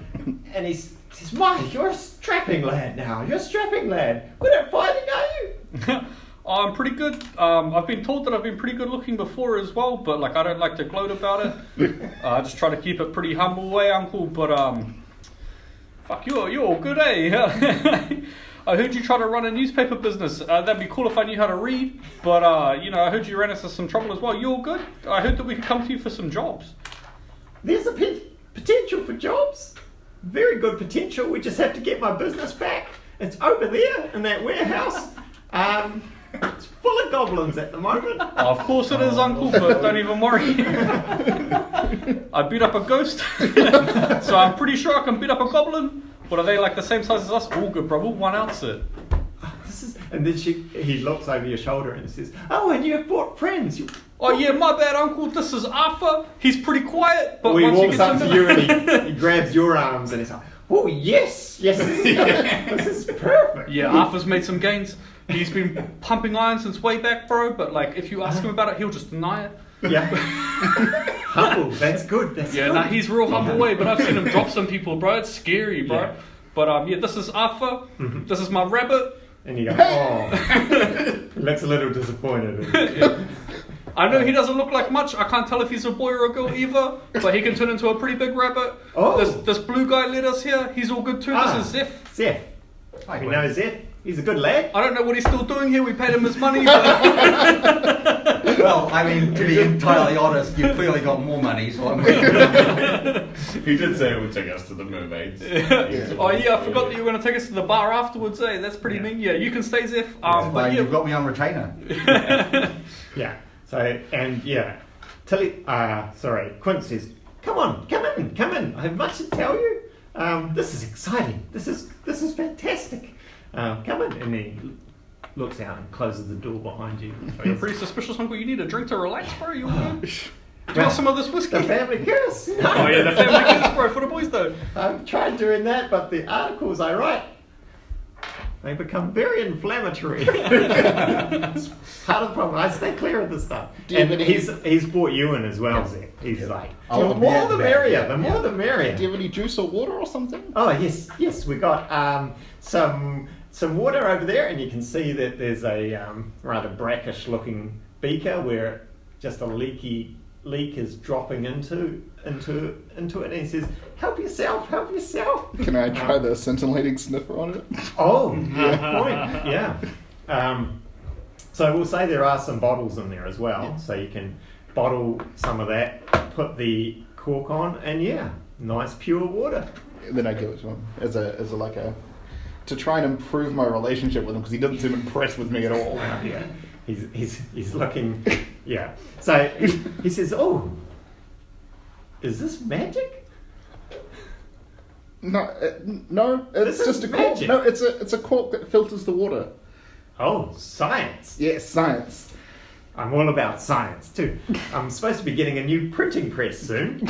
And he says, "Mike, you're a strapping lad now. You're a strapping lad. Good at fighting, are you?" I'm pretty good. I've been told that I've been pretty good looking before as well, but like I don't like to gloat about it. I just try to keep it pretty humble way, Uncle. But fuck, you're all good, eh? I heard you try to run a newspaper business. That'd be cool if I knew how to read. But I heard you ran into some trouble as well. You all good? I heard that we could come to you for some jobs. There's a potential for jobs. Very good potential. We just have to get my business back. It's over there in that warehouse. It's full of goblins at the moment. Of course it is, Uncle, but don't even worry. I beat up a ghost, so I'm pretty sure I can beat up a goblin. What are they, like the same size as us? All good, bro. We'll one ounce it. And then he looks over your shoulder and says, "Oh, and you have brought friends." Oh yeah, my bad, Uncle. This is Arthur. He's pretty quiet, but He once he walks gets up to into you and he grabs your arms and he's like, "Oh yes, this is perfect." yeah, Arthur's made some gains. He's been pumping iron since way back, bro. But like, if you ask him about it, he'll just deny it. Yeah. Humble. That's good. That's Yeah, good. nah, he's real humble way, but I've seen him drop some people, bro. It's scary, bro. Yeah. But yeah, this is Arthur. Mhm. This is my rabbit. And you go, oh. He looks a little disappointed. I know he doesn't look like much. I can't tell if he's a boy or a girl either, but he can turn into a pretty big rabbit. Oh. This blue guy led us here. He's all good too. This is Zeph. Zeph. We know Zeph. He's a good lad. I don't know what he's still doing here. We paid him his money. But Well, I mean, to be entirely honest, you've clearly got more money, so I'm He did say it would take us to the mermaids. Oh yeah, I forgot that you were going to take us to the bar afterwards. Eh? That's pretty mean. Yeah, you can stay, Zeph. But But you've yeah, got me on retainer. Yeah. So, and yeah. Quint says, come in. I have much to tell you. This is exciting. This is fantastic. Come in. And he looks out and closes the door behind you. you're pretty suspicious, Uncle. You need a drink to relax, bro. You all good? Do you want some of this whiskey? The family curse. Oh yeah, the family kids, bro, for the boys though. I've tried doing that, but the articles I write, they become very inflammatory. It's part of the problem. I stay clear of this stuff. And he's brought you in as well, Zach. He's like, Oh, the more yeah, the merrier, the more the merrier. Do you have any juice or water or something? Oh yes, we got some water over there, and you can see that there's a rather brackish looking beaker where just a leak is dropping into it, and he says, help yourself. Can I try the scintillating sniffer on it? Oh, good point. Yeah. So we'll say there are some bottles in there as well, so you can bottle some of that, put the cork on, and yeah, nice pure water. And then I give it to him as a to try and improve my relationship with him, because he doesn't seem impressed with me at all. Yeah, he's looking. Yeah. So he says, "Oh, is this magic?" No, This it's is just a cork. magic. No, it's a cork that filters the water. Oh, science. Yes, science. I'm all about science too. I'm supposed to be getting a new printing press soon.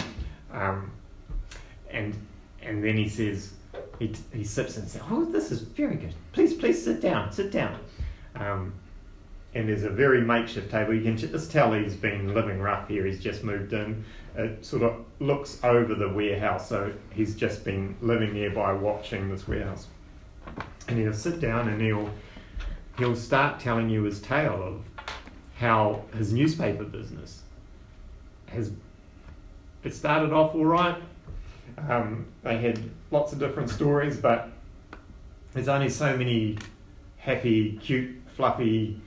And then he says, he sips and says, "Oh, this is very good. Please sit down. And there's a very makeshift table. You can just tell he's been living rough here. He's just moved in. It sort of looks over the warehouse, so he's just been living nearby watching this warehouse. And he'll sit down and he'll start telling you his tale of how his newspaper business it started off all right. They had lots of different stories, but there's only so many happy, cute, fluffy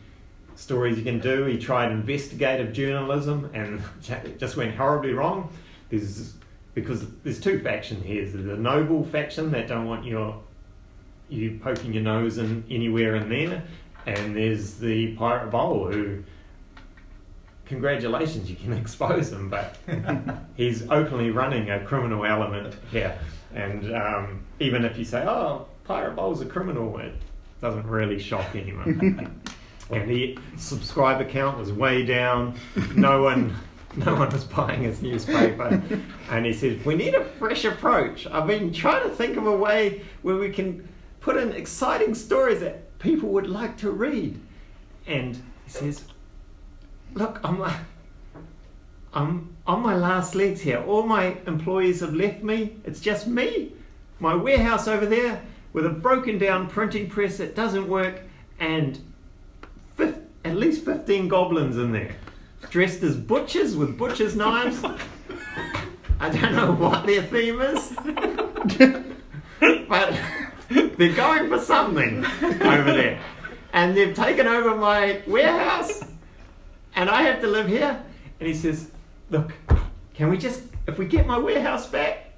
stories you can do. He tried investigative journalism and it just went horribly wrong. Because there's two factions here. There's the noble faction that don't want you poking your nose in anywhere in there, and there's the pirate bowl who, congratulations, you can expose him, but he's openly running a criminal element here. And even if you say, oh, pirate bowl's a criminal, it doesn't really shock anyone. And the subscriber count was way down. No one was buying his newspaper. And he said, we need a fresh approach. I've been trying to think of a way where we can put in exciting stories that people would like to read. And he says, look, I'm on my last legs here. All my employees have left me. It's just me. My warehouse over there with a broken down printing press that doesn't work, and at least 15 goblins in there, dressed as butchers with butcher's knives. I don't know what their theme is, but they're going for something over there. And they've taken over my warehouse, and I have to live here. And he says, look, can we just, if we get my warehouse back,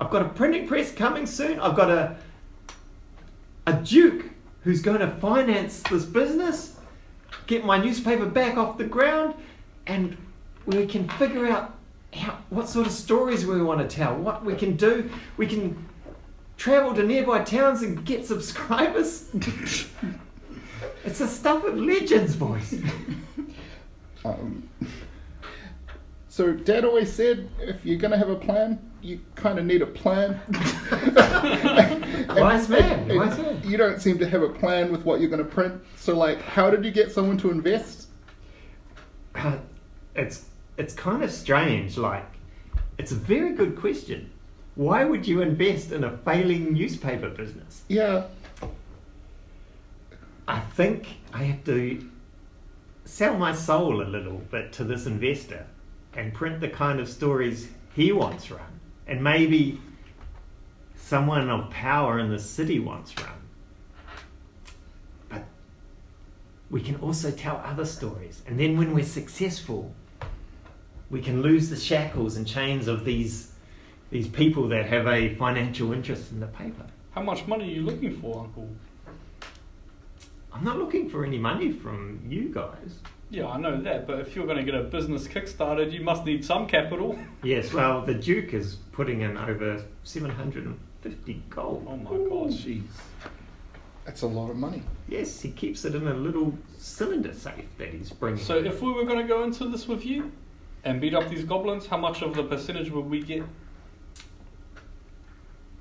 I've got a printing press coming soon. I've got a duke who's going to finance this business, get my newspaper back off the ground, and we can figure out what sort of stories we want to tell, what we can do. We can travel to nearby towns and get subscribers. It's the stuff of legends, boys. So Dad always said, if you're going to have a plan, you kind of need a plan. Wise man. You don't seem to have a plan with what you're going to print. So, like, how did you get someone to invest? it's kind of strange. Like, it's a very good question. Why would you invest in a failing newspaper business? Yeah. I think I have to sell my soul a little bit to this investor and print the kind of stories he wants run, and maybe someone of power in the city wants run. But we can also tell other stories, and then when we're successful, we can lose the shackles and chains of these people that have a financial interest in the paper. How much money are you looking for, Uncle? I'm not looking for any money from you guys. Yeah, I know that, but if you're going to get a business kickstarted, you must need some capital. Yes, well, the Duke is putting in over 750 gold. Oh my God. Jeez. That's a lot of money. Yes, he keeps it in a little cylinder safe that he's bringing. So if we were going to go into this with you and beat up these goblins, how much of the percentage would we get?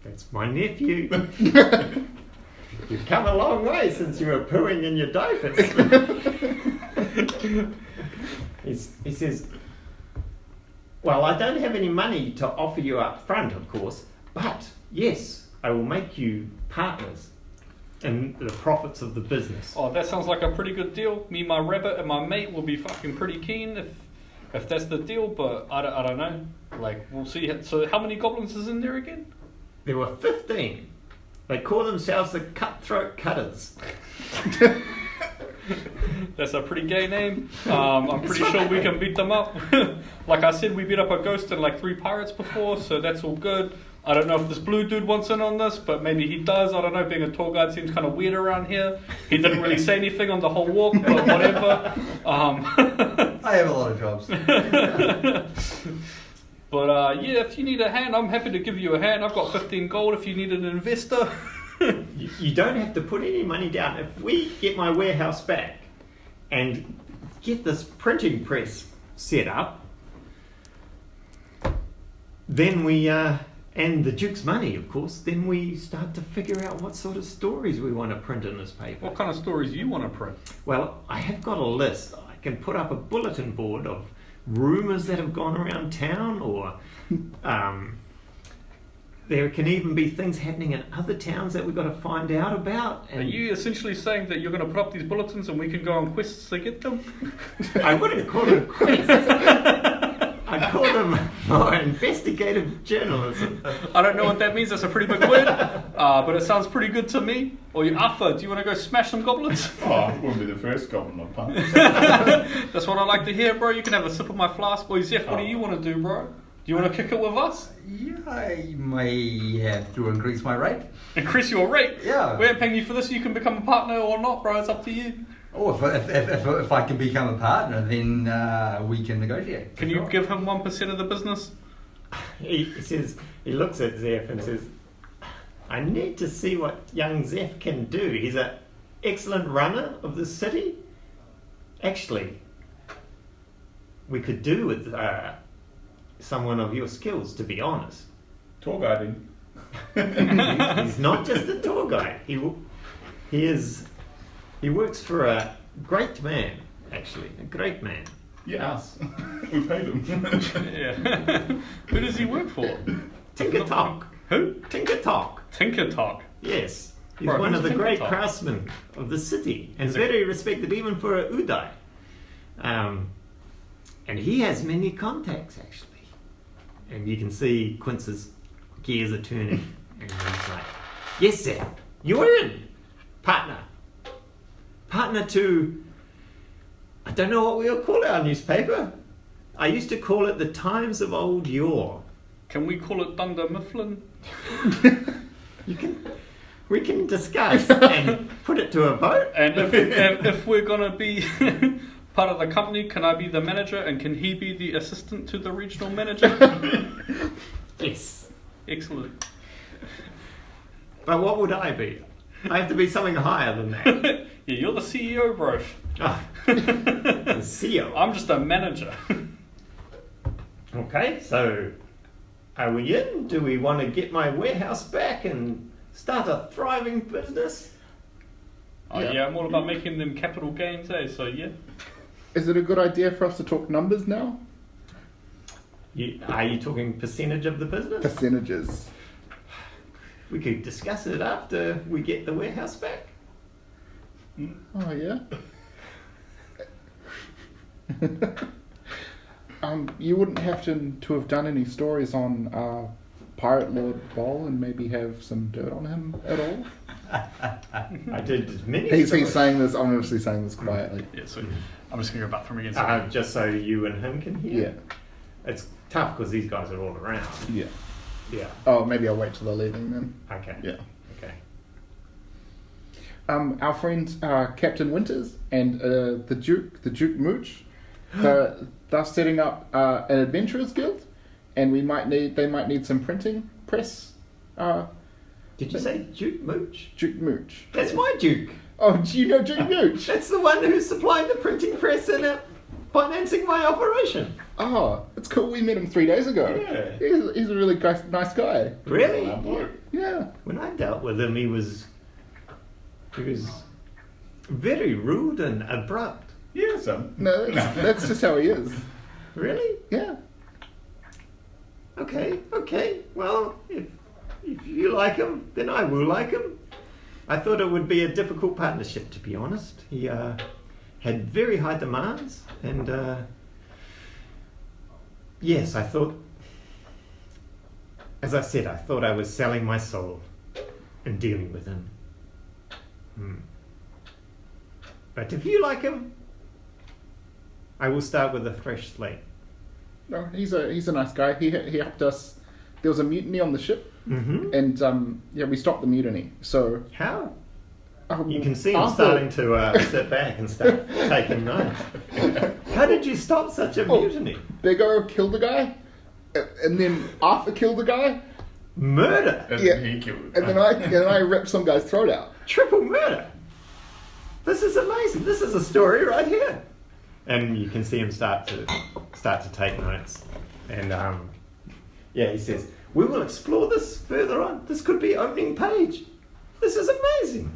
That's my nephew. You've come a long way since you were pooing in your diapers. He says, well, I don't have any money to offer you up front, of course, but yes, I will make you partners in the profits of the business. Oh, that sounds like a pretty good deal. Me, my rabbit, and my mate will be fucking pretty keen if that's the deal, but I don't know. Like, we'll see. So how many goblins is in there again? There were 15. They call themselves the Cutthroat Cutters. That's a pretty gay name. I'm pretty sure we can beat them up. Like I said, we beat up a ghost and like 3 pirates before, so that's all good. I don't know if this blue dude wants in on this, but maybe he does. I don't know, being a tour guide seems kind of weird around here. He didn't really say anything on the whole walk, but whatever. I have a lot of jobs. But yeah, if you need a hand, I'm happy to give you a hand. I've got 15 gold if you need an investor. You don't have to put any money down. If we get my warehouse back and get this printing press set up, then we, and the Duke's money, of course, then we start to figure out what sort of stories we want to print in this paper. What kind of stories do you want to print? Well, I have got a list. I can put up a bulletin board of rumours that have gone around town, or there can even be things happening in other towns that we've got to find out about. Are you essentially saying that you're going to put up these bulletins and we can go on quests to get them? I wouldn't call them quests. I'd call them more investigative journalism. I don't know what that means. That's a pretty big word, but it sounds pretty good to me. Or you, Arthur, do you want to go smash some goblins? Oh, I wouldn't be the first goblin I've punched. That's what I like to hear, bro. You can have a sip of my flask. Or Zeph, what do you want to do, bro? Do you want to kick it with us? Yeah, I may have to increase my rate. Increase your rate? Yeah. We ain't paying you for this. You can become a partner or not, bro. It's up to you. Oh, if I can become a partner, then we can negotiate. Can you give him 1% of the business? He says, he looks at Zeph and says, I need to see what young Zeph can do. He's an excellent runner of the city. Actually, we could do with someone of your skills, to be honest. Tour guiding. He's not just a tour guide. He works for a great man, actually, a great man. Yes. We paid him. Yeah. Who does he work for? Tinker Talk. Who? Tinker Talk. Tinker Talk. Yes. He's Bro, one who's of the Tinker great Talk? craftsmen of the city, and Is it- very respected even for a Udai. And he has many contacts, actually. And you can see Quince's gears are turning, and he's like, yes, sir, you're in, partner. Partner to, I don't know what we'll call our newspaper. I used to call it the Times of Old Yore. Can we call it Dunder Mifflin? We can discuss and put it to a vote. And if we're gonna be part of the company, can I be the manager and can he be the assistant to the regional manager? Yes. Excellent. But what would I be? I have to be something higher than that. Yeah, you're the CEO, bro. The CEO. I'm just a manager. Okay, so are we in? Do we want to get my warehouse back and start a thriving business? Oh yeah, I'm all about making them capital gains, eh? So yeah. Is it a good idea for us to talk numbers now? Are you talking percentage of the business? Percentages. We could discuss it after we get the warehouse back. Oh yeah. You wouldn't have to have done any stories on Pirate Lord Bol and maybe have some dirt on him at all. I did many. He's stories. saying this. I'm obviously saying this quietly. Yeah, so I'm just going to go bathroom again. So Just so you and him can hear. Yeah. It's tough because these guys are all around. Yeah. Yeah. Oh, maybe I'll wait till they're leaving then. Okay. Yeah. Okay. Our friends Captain Winters and the Duke Mooch, they're setting up an adventurers guild, and they might need some printing press. Did you say Duke Mooch? Duke Mooch. That's my Duke. Oh, do you know Duke Mooch? That's the one who's supplying the printing press and financing my operation. Oh, it's cool. We met him 3 days ago. Yeah. He's a really nice guy. Really? Yeah. When I dealt with him, he was very rude and abrupt. Yeah, son. No, that's just how he is. Really? Yeah. Okay. Well, if you like him, then I will like him. I thought it would be a difficult partnership, to be honest. He had very high demands, and yes, I thought, as I said, I thought I was selling my soul in dealing with him. But if you like him, I will start with a fresh slate. No, he's a nice guy. He helped us. There was a mutiny on the ship, Mm-hmm. and we stopped the mutiny. So How? You can see him Arthur- starting to sit back and start taking notes. How did you stop such a mutiny? Big O killed the guy, and then Arthur killed the guy, Murder! And Yeah. he killed and then I ripped some guy's throat out. Triple murder! This is amazing. This is a story right here. And you can see him start to take notes. And he says, "We will explore this further on. This could be opening page. This is amazing."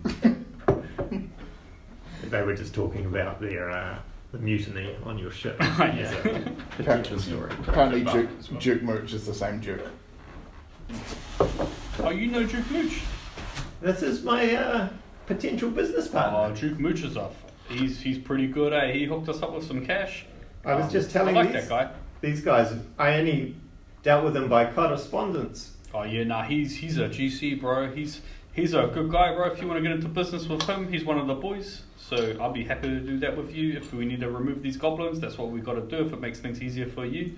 They were just talking about their the mutiny on your ship. Yeah. Particular story. Apparently, Duke Mooch is the same Duke. Oh, you know Duke Mooch? This is my potential business partner. Oh, Duke Mooch is off. He's pretty good, eh? He hooked us up with some cash. I was just telling I like that guy. these guys, I only dealt with them by correspondence. Oh yeah, nah, he's a GC, bro. He's a good guy, bro. If you want to get into business with him, he's one of the boys. So I'll be happy to do that with you. If we need to remove these goblins, that's what we got to do. If it makes things easier for you,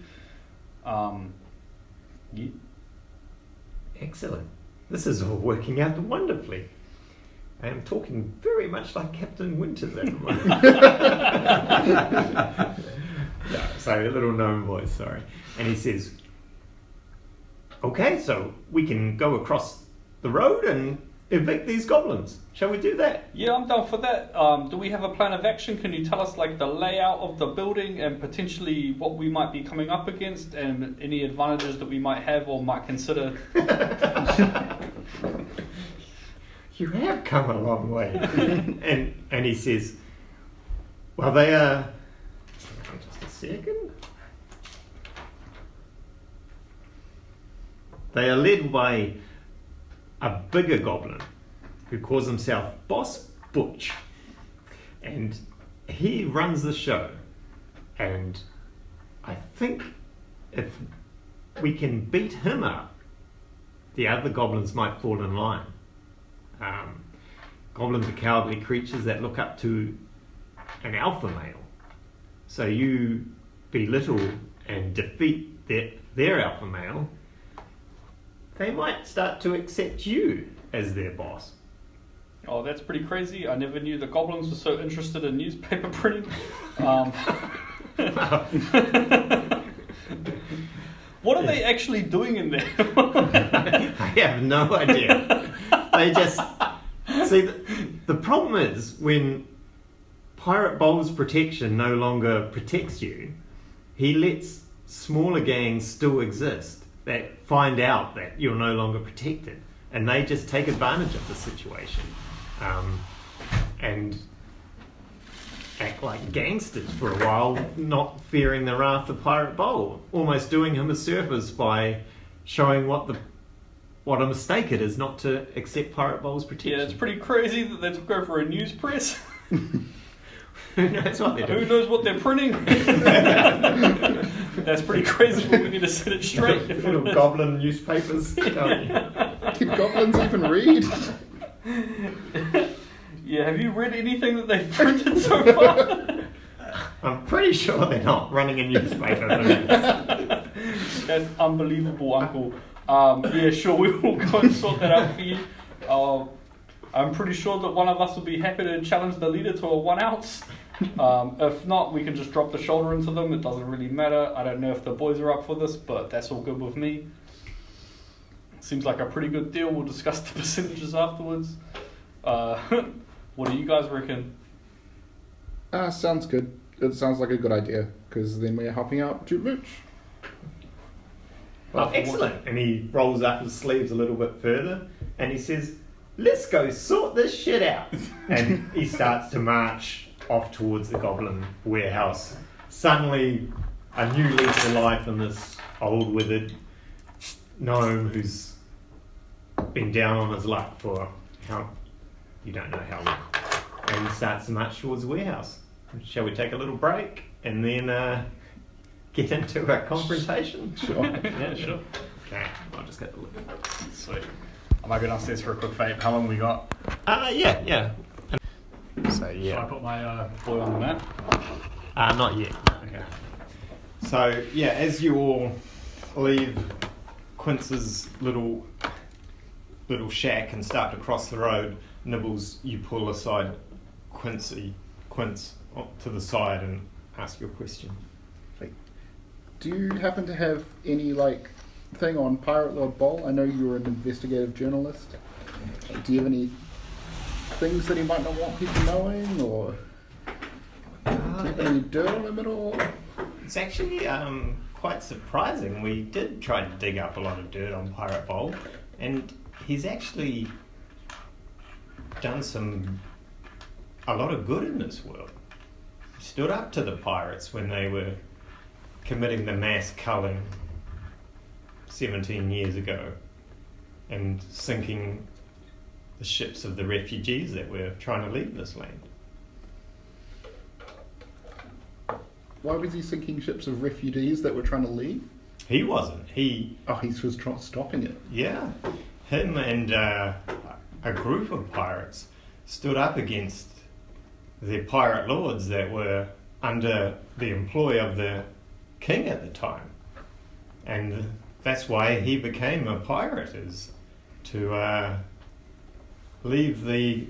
yeah. Excellent. This is all working out wonderfully. I am talking very much like Captain Winters at the moment. No, sorry, a little gnome voice, sorry. And he says, "Okay, so we can go across the road and evict these goblins. Shall we do that?" Yeah, I'm down for that. Do we have a plan of action? Can you tell us like the layout of the building and potentially what we might be coming up against and any advantages that we might have or might consider? You have come a long way. and he says, "Well, they are..." Just a second. They are led by a bigger goblin who calls himself Boss Butch. And he runs the show. And I think if we can beat him up, the other goblins might fall in line. Goblins are cowardly creatures that look up to an alpha male. So you belittle and defeat their alpha male, they might start to accept you as their boss. Oh, that's pretty crazy. I never knew the goblins were so interested in newspaper printing. What are they actually doing in there? I have no idea. They just... See, the problem is when Pirate Bol's protection no longer protects you, he lets smaller gangs still exist that find out that you're no longer protected, and they just take advantage of the situation. And act like gangsters for a while, not fearing the wrath of Pirate Bowl, almost doing him a service by showing what a mistake it is not to accept Pirate Bowl's protection. Yeah, it's pretty crazy that they go for a news press. Who knows what they're doing? Who knows what they're printing? That's pretty crazy, but we need to set it straight. Little goblin newspapers. Did goblins even read? Yeah, have you read anything that they've printed so far? I'm pretty sure they're not running a newspaper. That's unbelievable, Uncle. Yeah, sure, we will go and sort that out for you. I'm pretty sure that one of us will be happy to challenge the leader to a 1 ounce. If not, we can just drop the shoulder into them. It doesn't really matter. I don't know if the boys are up for this, but that's all good with me. Seems like a pretty good deal. We'll discuss the percentages afterwards. What do you guys reckon? Sounds good. It sounds like a good idea, because then we're helping out Jude Mooch. Oh, excellent. And he rolls up his sleeves a little bit further and he says, let's go sort this shit out. And he starts to march off towards the goblin warehouse. Suddenly, a new lease of life in this old withered gnome who's been down on his luck for you don't know how long. And he starts to march towards the warehouse. Shall we take a little break and then get into a confrontation? Sure. Yeah, sure. Okay, I'll just get the look. Sweet. I might go downstairs for a quick vape. How long we got? Yeah. So, Should I put my boy on the map? not yet. Okay. So, yeah, as you all leave Quince's little shack and start to cross the road, Nibbles, you pull aside Quince to the side and ask your question. Do you happen to have any, thing on Pirate Lord Bowl? I know you're an investigative journalist. Do you have any things that he might not want people knowing, or do you have any dirt on him at all? It's actually quite surprising. We did try to dig up a lot of dirt on Pirate Bowl, and he's actually done a lot of good in this world. He stood up to the pirates when they were committing the mass culling 17 years ago and sinking the ships of the refugees that were trying to leave this land. Why was he sinking ships of refugees that were trying to leave? He wasn't. He was stopping it. Yeah. Him and a group of pirates stood up against the pirate lords that were under the employ of the king at the time. And that's why he became a pirate, is to leave the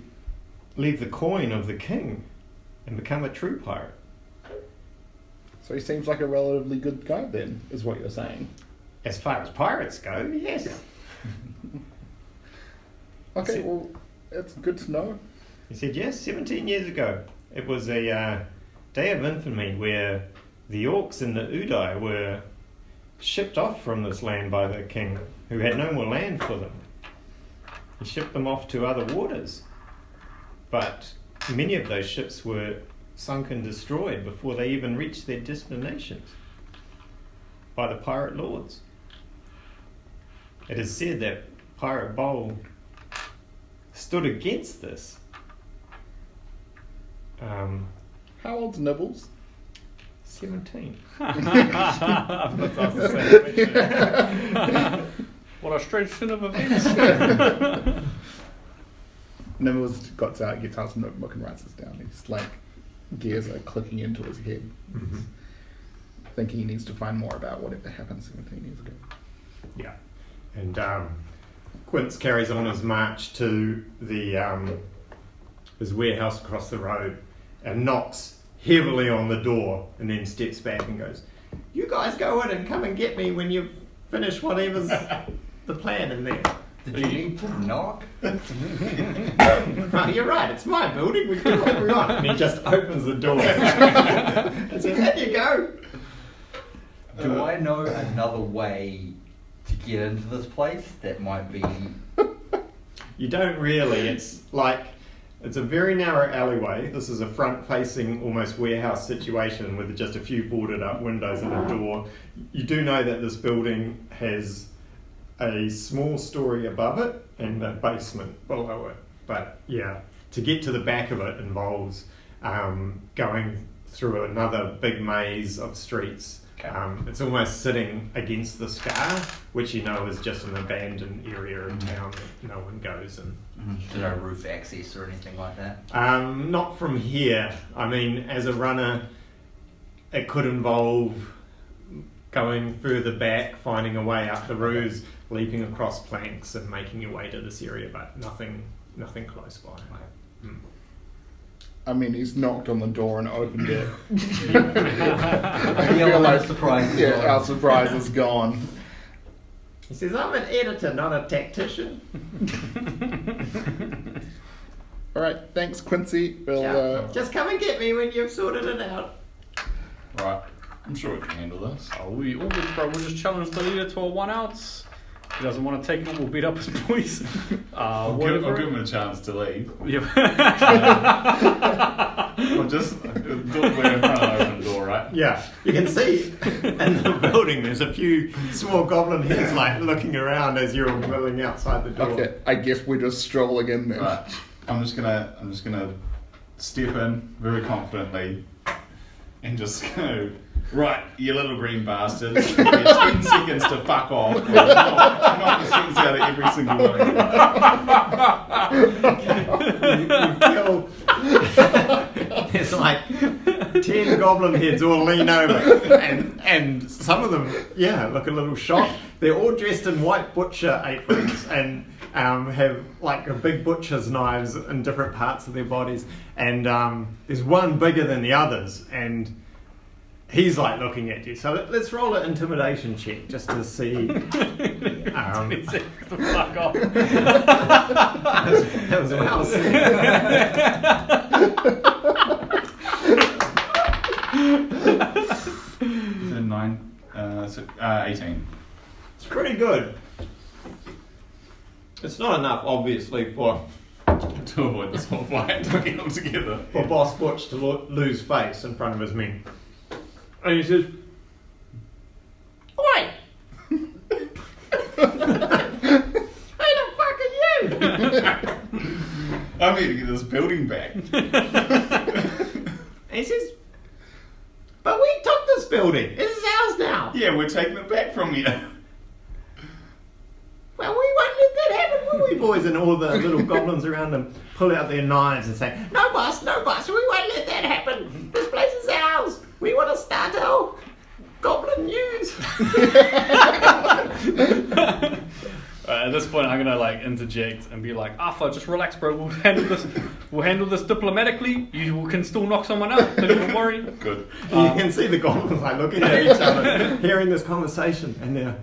coin of the king and become a true pirate. So he seems like a relatively good guy then, is what you're saying. As far as pirates go, yes. Okay, well, it's good to know. He said, yes, 17 years ago. It was a day of infamy where the orcs and the Udai were shipped off from this land by the king, who had no more land for them. He shipped them off to other waters. But many of those ships were sunk and destroyed before they even reached their destinations by the pirate lords. It is said that Pirate Bowl stood against this. How old's Nibbles? 17. Let's ask the same question. What a strange turn of events. Nibbles gets out his notebook and writes this down. He's gears are clicking into his head. Mm-hmm. Thinking he needs to find more about whatever happened 17 years ago. Yeah. And Quince carries on his march to the his warehouse across the road and knocks heavily on the door and then steps back and goes, "You guys go in and come and get me when you've finished whatever's the plan in there." Did you need to knock? Oh, you're right, it's my building, we can do what we want. And he just opens the door and says, "There you go." Do I know another way to get into this place that might be... You don't really. It's like It's a very narrow alleyway. This is a front-facing, almost warehouse situation with just a few boarded up windows and a door. You do know that this building has a small story above it and a basement below it. But yeah, to get to the back of it involves going through another big maze of streets. It's almost sitting against the scar, which you know is just an abandoned area of town that no one goes in. There's no roof access or anything like that? Not from here. I mean, as a runner, it could involve going further back, finding a way up the roofs, leaping across planks and making your way to this area, but nothing close by. I mean, he's knocked on the door and opened it. I feel like surprise. Yeah, our surprise is gone. He says, I'm an editor, not a tactician. All right, thanks, Quincy. We'll, Just come and get me when you've sorted it out. Right. I'm sure we can handle this. Oh, we all good, bro. We'll just challenge the leader to a 1 ounce. If he doesn't want to take it, we'll beat up his boys. I'll give him a chance to leave. Yeah. I'll just we're in front of an open door, right? Yeah, you can see in the building there's a few small goblin heads like looking around as you're milling outside the door. okay, I guess we're just strolling in there. Right. I'm just gonna step in very confidently and just go, right, you little green bastards. You get 10 seconds to fuck off. Knock the sense out of every single one of You feel there's like 10 goblin heads all lean over, and some of them, look a little shocked. They're all dressed in white butcher aprons and have like a big butcher's knives in different parts of their bodies, and there's one bigger than the others, and he's like looking at you. So let's roll an intimidation check just to see. Fuck off. That was well said. Is it 18. It's pretty good. It's not enough, obviously, for To avoid this whole fight, to get them together. Boss Butch to lose face in front of his men. And he says, "Oi! Who the fuck are you?" I'm here to get this building back. And he says, "But we took this building. This is ours now." Yeah, we're taking it back from you. "Well, we won't let that happen, will we, boys?" And all the little goblins around them pull out their knives and say, no, boss, we won't let that happen. This place is ours. We want to start our goblin news." At this point, I'm gonna like interject and be like, "Arthur, just relax, bro. We'll handle this diplomatically. You can still knock someone out. Don't even worry." Good. You can see the goblins like looking at each other, hearing this conversation, and they're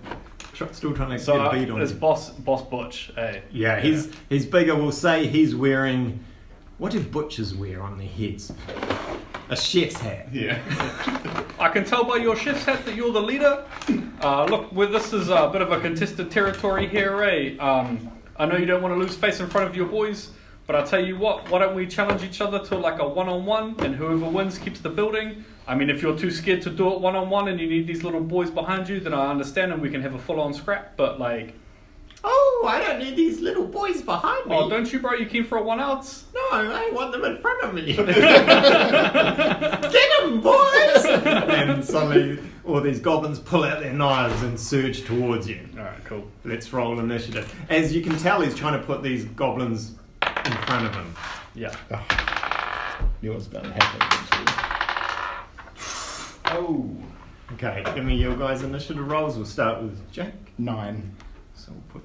still trying to get a beat on it's you. Boss Butch. Hey. Yeah, he's bigger. We'll say he's wearing. What do butchers wear on their heads? A chef's hat. Yeah. I can tell by your chef's hat that you're the leader. Look, this is a bit of a contested territory here, eh? I know you don't want to lose face in front of your boys, but I'll tell you what, why don't we challenge each other to like a one-on-one, and whoever wins keeps the building. I mean, if you're too scared to do it one-on-one and you need these little boys behind you, then I understand and we can have a full-on scrap, but like... Oh, I don't need these little boys behind me. Oh, don't you, bro? You keen for a 1 ounce? No, I want them in front of me. Get them, boys! And suddenly all these goblins pull out their knives and surge towards you. Alright, cool. Let's roll initiative. As you can tell, he's trying to put these goblins in front of him. Yeah. Knew it was going to happen eventually. Oh. Okay, give me your guys' initiative rolls. We'll start with Jake. 9. So we'll put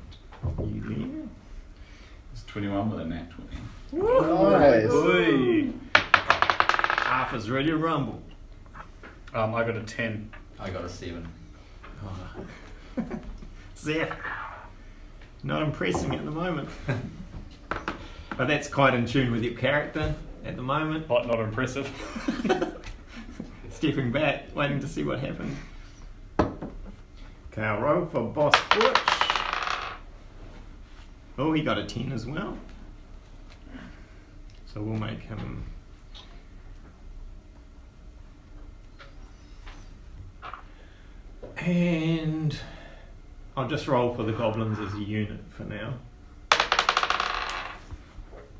you there. It's 21 with a nat 20. Nice. Oi. Arthur's ready to rumble. I got a 10. I got a 7. Zeph. Not impressing at the moment. But that's quite in tune with your character at the moment. But not impressive. Stepping back, waiting to see what happened. Okay, I'll roll for Boss Butch. Oh, he got a 10 as well. So we'll make him. And I'll just roll for the goblins as a unit for now,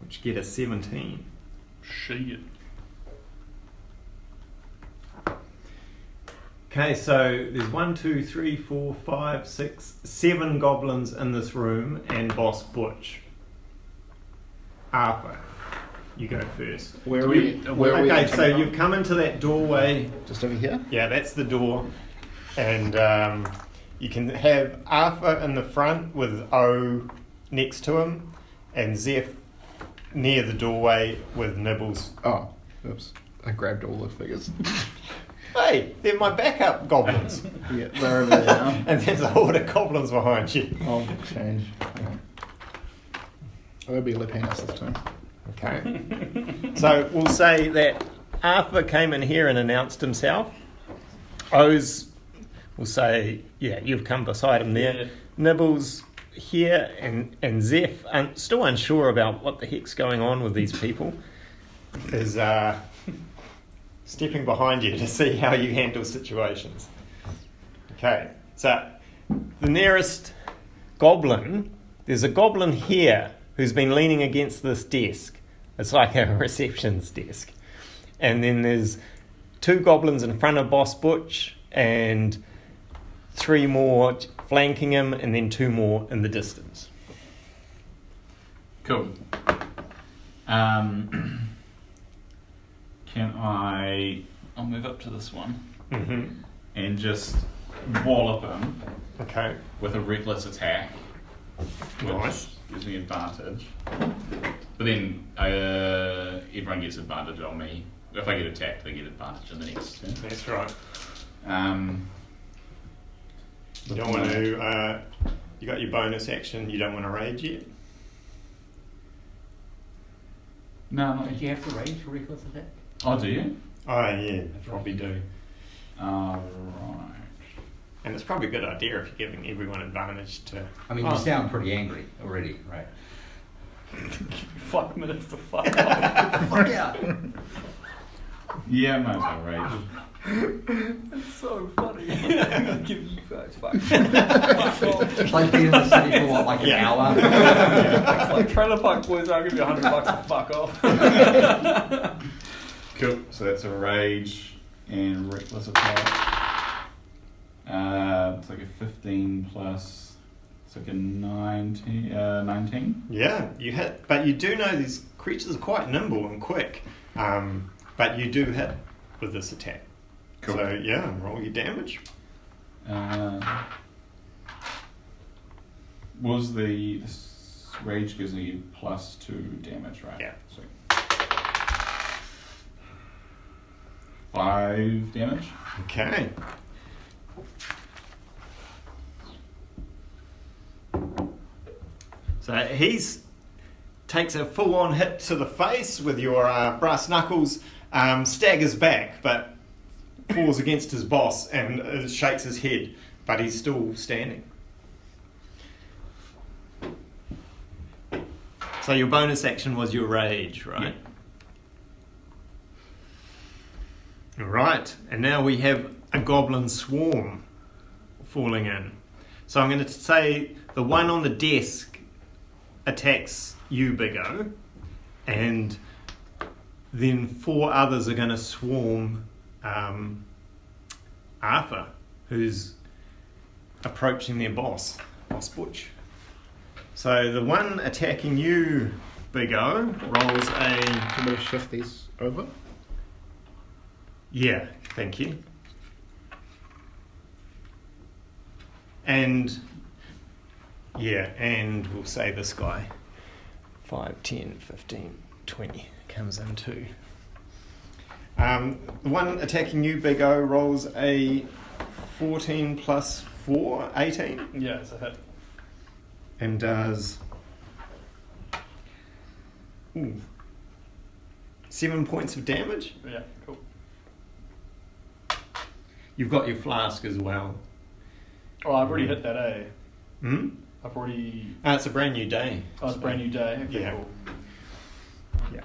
which get a 17. Shit. Okay, so there's 1, 2, 3, 4, 5, 6, 7 goblins in this room, and Boss Butch. Arthur, you go first. Where are we? Where are we? Okay, so you've come into that doorway. Just over here. Yeah, that's the door, and you can have Arthur in the front with O next to him, and Zeph near the doorway with Nibbles. Oh, oops! I grabbed all the figures. Hey, they're my backup goblins. Yeah, they're over there now. And there's a horde of goblins behind you. I'll change. I'll be Lepinas this time. Okay. So we'll say that Arthur came in here and announced himself. O's will say, yeah, you've come beside him there. Yeah. Nibbles here, and Zeph, still unsure about what the heck's going on with these people, is stepping behind you to see how you handle situations. Okay, so the nearest goblin, there's a goblin here who's been leaning against this desk. It's like a reception's desk. And then there's 2 goblins in front of Boss Butch and 3 more flanking him, and then 2 more in the distance. Cool. I'll move up to this one Mm-hmm. and just wallop him Okay. with a reckless attack, which Nice. gives me advantage. But then everyone gets advantage on me. If I get attacked, they get advantage in the next turn. That's right. You don't want to. You got your bonus action. You don't want to rage yet. No, not Did yet. you have to rage for reckless attack? Oh, do you? Oh yeah, probably do. Right. And it's probably a good idea if you're giving everyone advantage to. I mean, you sound pretty angry already, right? Fuck minutes to fuck off. Fuck out! Yeah, might as well rage. It's so funny. I'm gonna give you guys fuck. Fuck off. It's like being in the city for what, like an hour? It's like Trailer Park Boys, I'll give you $100 to fuck off. Cool. So that's a rage and reckless attack. It's like a 15 plus. It's like a 19. Yeah, you hit, but you do know these creatures are quite nimble and quick. But you do hit with this attack. Cool. So yeah, roll your damage. Was this rage gives me +2 damage, right? Yeah. So 5 damage. Okay. So he's takes a full-on hit to the face with your brass knuckles, staggers back, but falls against his boss and shakes his head, but he's still standing. So your bonus action was your rage, right? Yeah. Right, and now we have a goblin swarm falling in. So I'm going to say the one on the desk attacks you, Big O, and then 4 others are going to swarm Arthur, who's approaching their boss, Boss Butch. So the one attacking you, Big O, rolls a... Can we shift these over? Yeah, thank you. And yeah, and we'll say this guy 5, 10, 15, 20 comes in too. The one attacking you, Big O, rolls a 14 plus 4, 18, Yeah, it's a hit. and does 7 points of damage. Yeah, cool. You've got your flask as well. Oh, I've already hit that, eh? Hmm? I've already... It's a brand new day. Oh, it's a brand new day. Okay, Yeah. cool. Yeah.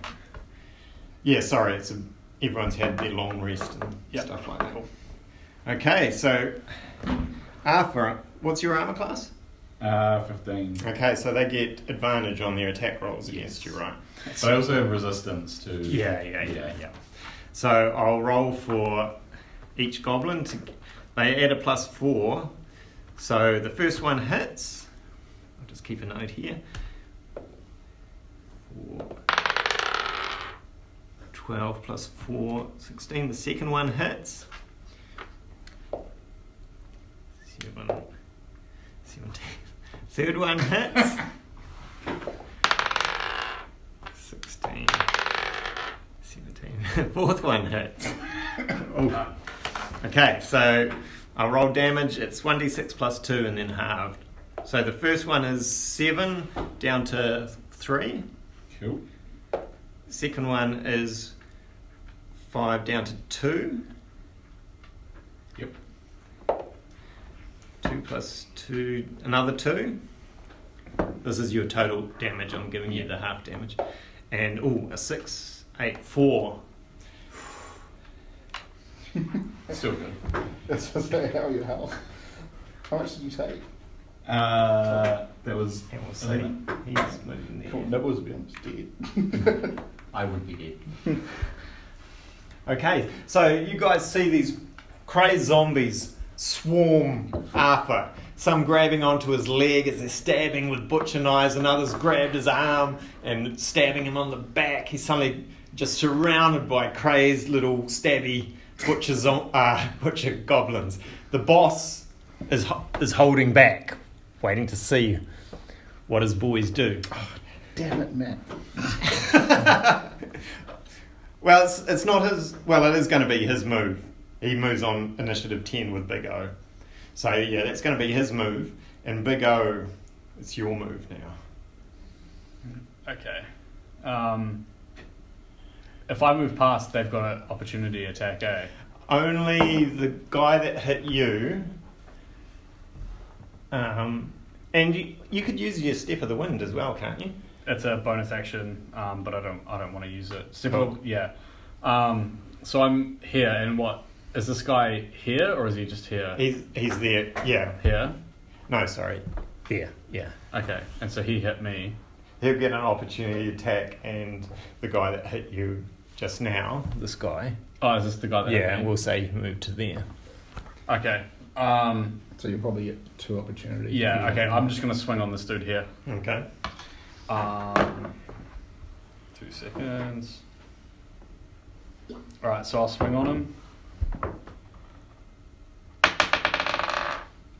Yeah, sorry, everyone's had their long rest and Yep. stuff like that. Cool. Okay, so Arthur, what's your armor class? 15. Okay, so they get advantage on their attack rolls against you, right? But I also have resistance to. Yeah. So I'll roll for each goblin. They add a +4. So the first one hits. I'll just keep a note here. 4, 12 plus 4, 16. The second one hits. 7, 17. Third one hits. 16, 17. Fourth one hits. Oh. Okay, so I'll roll damage. It's 1d6 plus 2 and then halved. So the first one is 7 down to 3. Cool. Second one is 5 down to 2. Yep. 2 plus 2, another 2. This is your total damage. I'm giving you the half damage. And, a 6, 8, 4. Still good. That's just how much did you take? That was. And we'll see. He's moving there. Cool. Nibbles would be almost dead. I would be dead. Okay, so you guys see these crazed zombies swarm Arthur. Some grabbing onto his leg as they're stabbing with butcher knives, and others grabbed his arm and stabbing him on the back. He's suddenly just surrounded by crazed little stabby butcher goblins. The boss is holding back, waiting to see what his boys do. Damn it, Matt. Well, it's not his. Well, it is going to be his move. He moves on initiative 10 with Big O. So yeah, that's going to be his move. And Big O, it's your move now. Okay. If I move past, they've got an opportunity attack, eh? Only the guy that hit you. And you could use your Step of the Wind as well, can't you? It's a bonus action, but I don't want to use it. Cool. Yeah. So I'm here, and what is this guy here, or is he just here? He's there. Yeah. Here. No, sorry. There. Yeah. Okay, and so he hit me. He'll get an opportunity attack, and the guy that hit you just now, this guy. Oh, is this the guy that hit me? We'll say he moved to there. Okay. So you'll probably get 2 opportunities. Yeah. Okay. I'm just gonna swing on this dude here. Okay. 2 seconds. All right. So I'll swing on him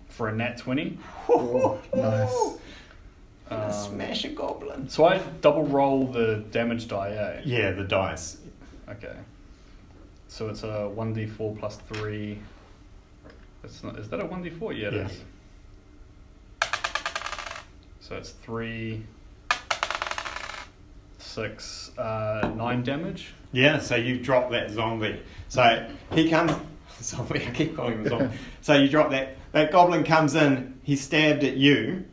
for a nat 20. Oh, nice. Smash a goblin. So I double roll the damage die, eh? Yeah, the dice. Okay. So it's a 1d4 plus 3. It's not. Is that a 1d4? Yeah, it Yeah. is. So it's 3, 6, 9 damage. Yeah, so you drop that zombie. So he comes... Zombie, I keep calling him zombie. So you drop that. That goblin comes in, he stabbed at you.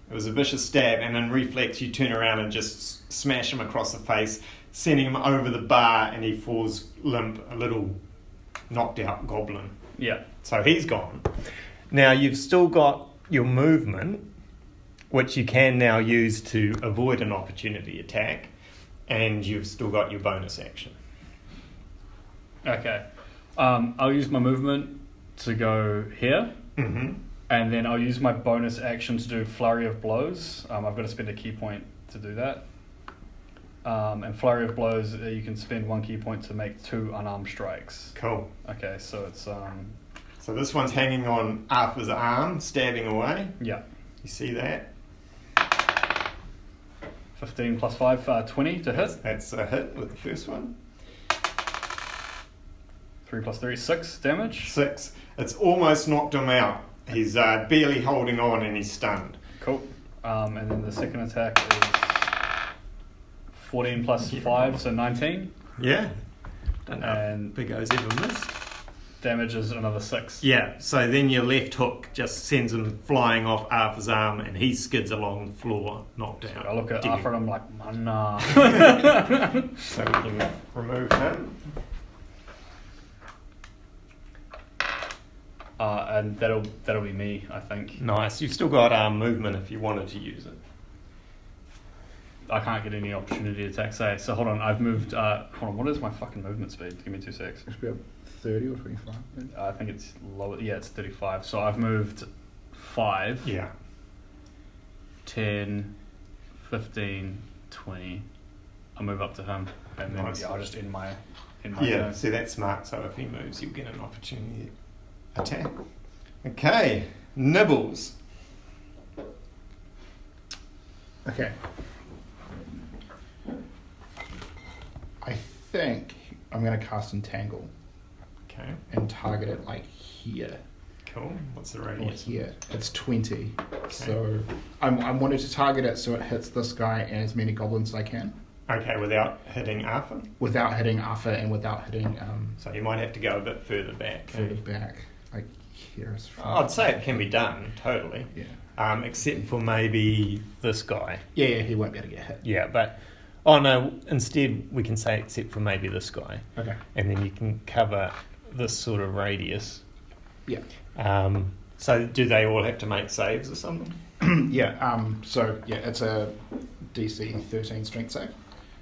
It was a vicious stab, and in reflex you turn around and just smash him across the face, sending him over the bar, and he falls limp, a little knocked out goblin. Yeah. So he's gone. Now you've still got your movement, which you can now use to avoid an opportunity attack, and you've still got your bonus action. Okay. I'll use my movement to go here. Mm-hmm. And then I'll use my bonus action to do Flurry of Blows. I've got to spend a key point to do that. And Flurry of Blows, you can spend 1 key point to make 2 unarmed strikes. Cool. Okay, so it's... So this one's hanging on Arthur's arm, stabbing away. yeah. You see that? 15 plus 5, 20 to hit. That's a hit with the first one. 3 plus 3, 6 damage. 6. It's almost knocked him out. He's barely holding on and he's stunned. Cool. And then the second attack is 14 plus 5, so 19. Yeah. Don't know And if Big O's ever missed. damage is another 6. Yeah, so then your left hook just sends him flying off Arthur's arm and he skids along the floor, knocked out. I look at Dead. Arthur and I'm like, mana. So we can remove him. And that'll be me, I think. Nice. You've still got arm movement if you wanted to use it. I can't get any opportunity attacks. So hold on, I've moved. Hold on, what is my fucking movement speed? Give me 2 secs. It should be 30 or 25. I think it's lower. Yeah, it's 35. So I've moved 5, Yeah. 10, 15, 20. I'll move up to him, and then Nice. I'll just end my Yeah, turn. see that's smart, so if he moves you'll get an opportunity attack. Okay, Nibbles. Okay. I think I'm going to cast Entangle Okay, and target it like here cool. What's the or radius? here. It's 20. So I wanted to target it so it hits this guy and as many goblins as I can Okay, without hitting Arthur. without hitting Arthur and without hitting So you might have to go a bit further back. further back. Like here is I'd say it can be done, totally. Yeah. Except for maybe this guy. Yeah, he won't be able to get hit. Yeah, but oh no, instead we can say except for maybe this guy. Okay. And then you can cover this sort of radius. Yeah. So do they all have to make saves or something? Yeah. So yeah, it's a DC 13 strength save.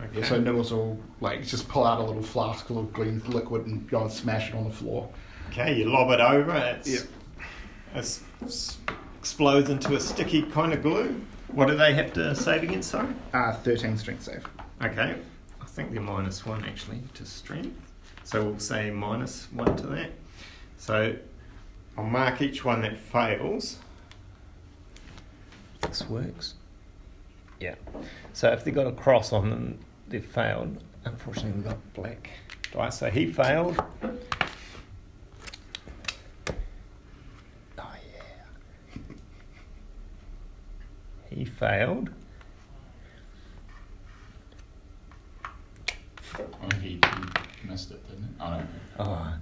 Okay. Yeah, so Nibbles will like just pull out a little flask full of green liquid and go and smash it on the floor. Okay, you lob it over. Yeah. It explodes into a sticky kind of glue. What do they have to save against, sorry? 13 strength save. Okay, I think they're -1 actually to strength. So we'll say -1 to that. So I'll mark each one that fails. This works. Yeah. So if they've got a cross on them, they've failed. Unfortunately, we've got black dice. So he failed. Oh, yeah. He failed. Oh, he missed it, didn't he? Oh, no.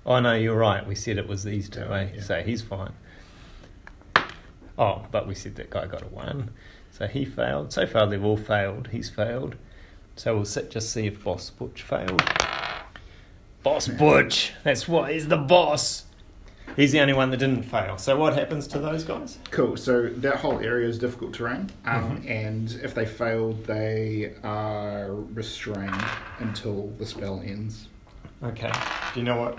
Oh no, you're right. We said it was these two, eh? Yeah. So he's fine. Oh, but we said that guy got a 1. So he failed. So far they've all failed. He's failed. So we'll just see if Boss Butch failed. Boss Butch! That's what, he's the boss! He's the only one that didn't fail. So what happens to those guys? Cool. So that whole area is difficult terrain, and if they fail, they are restrained until the spell ends. Okay. Do you know what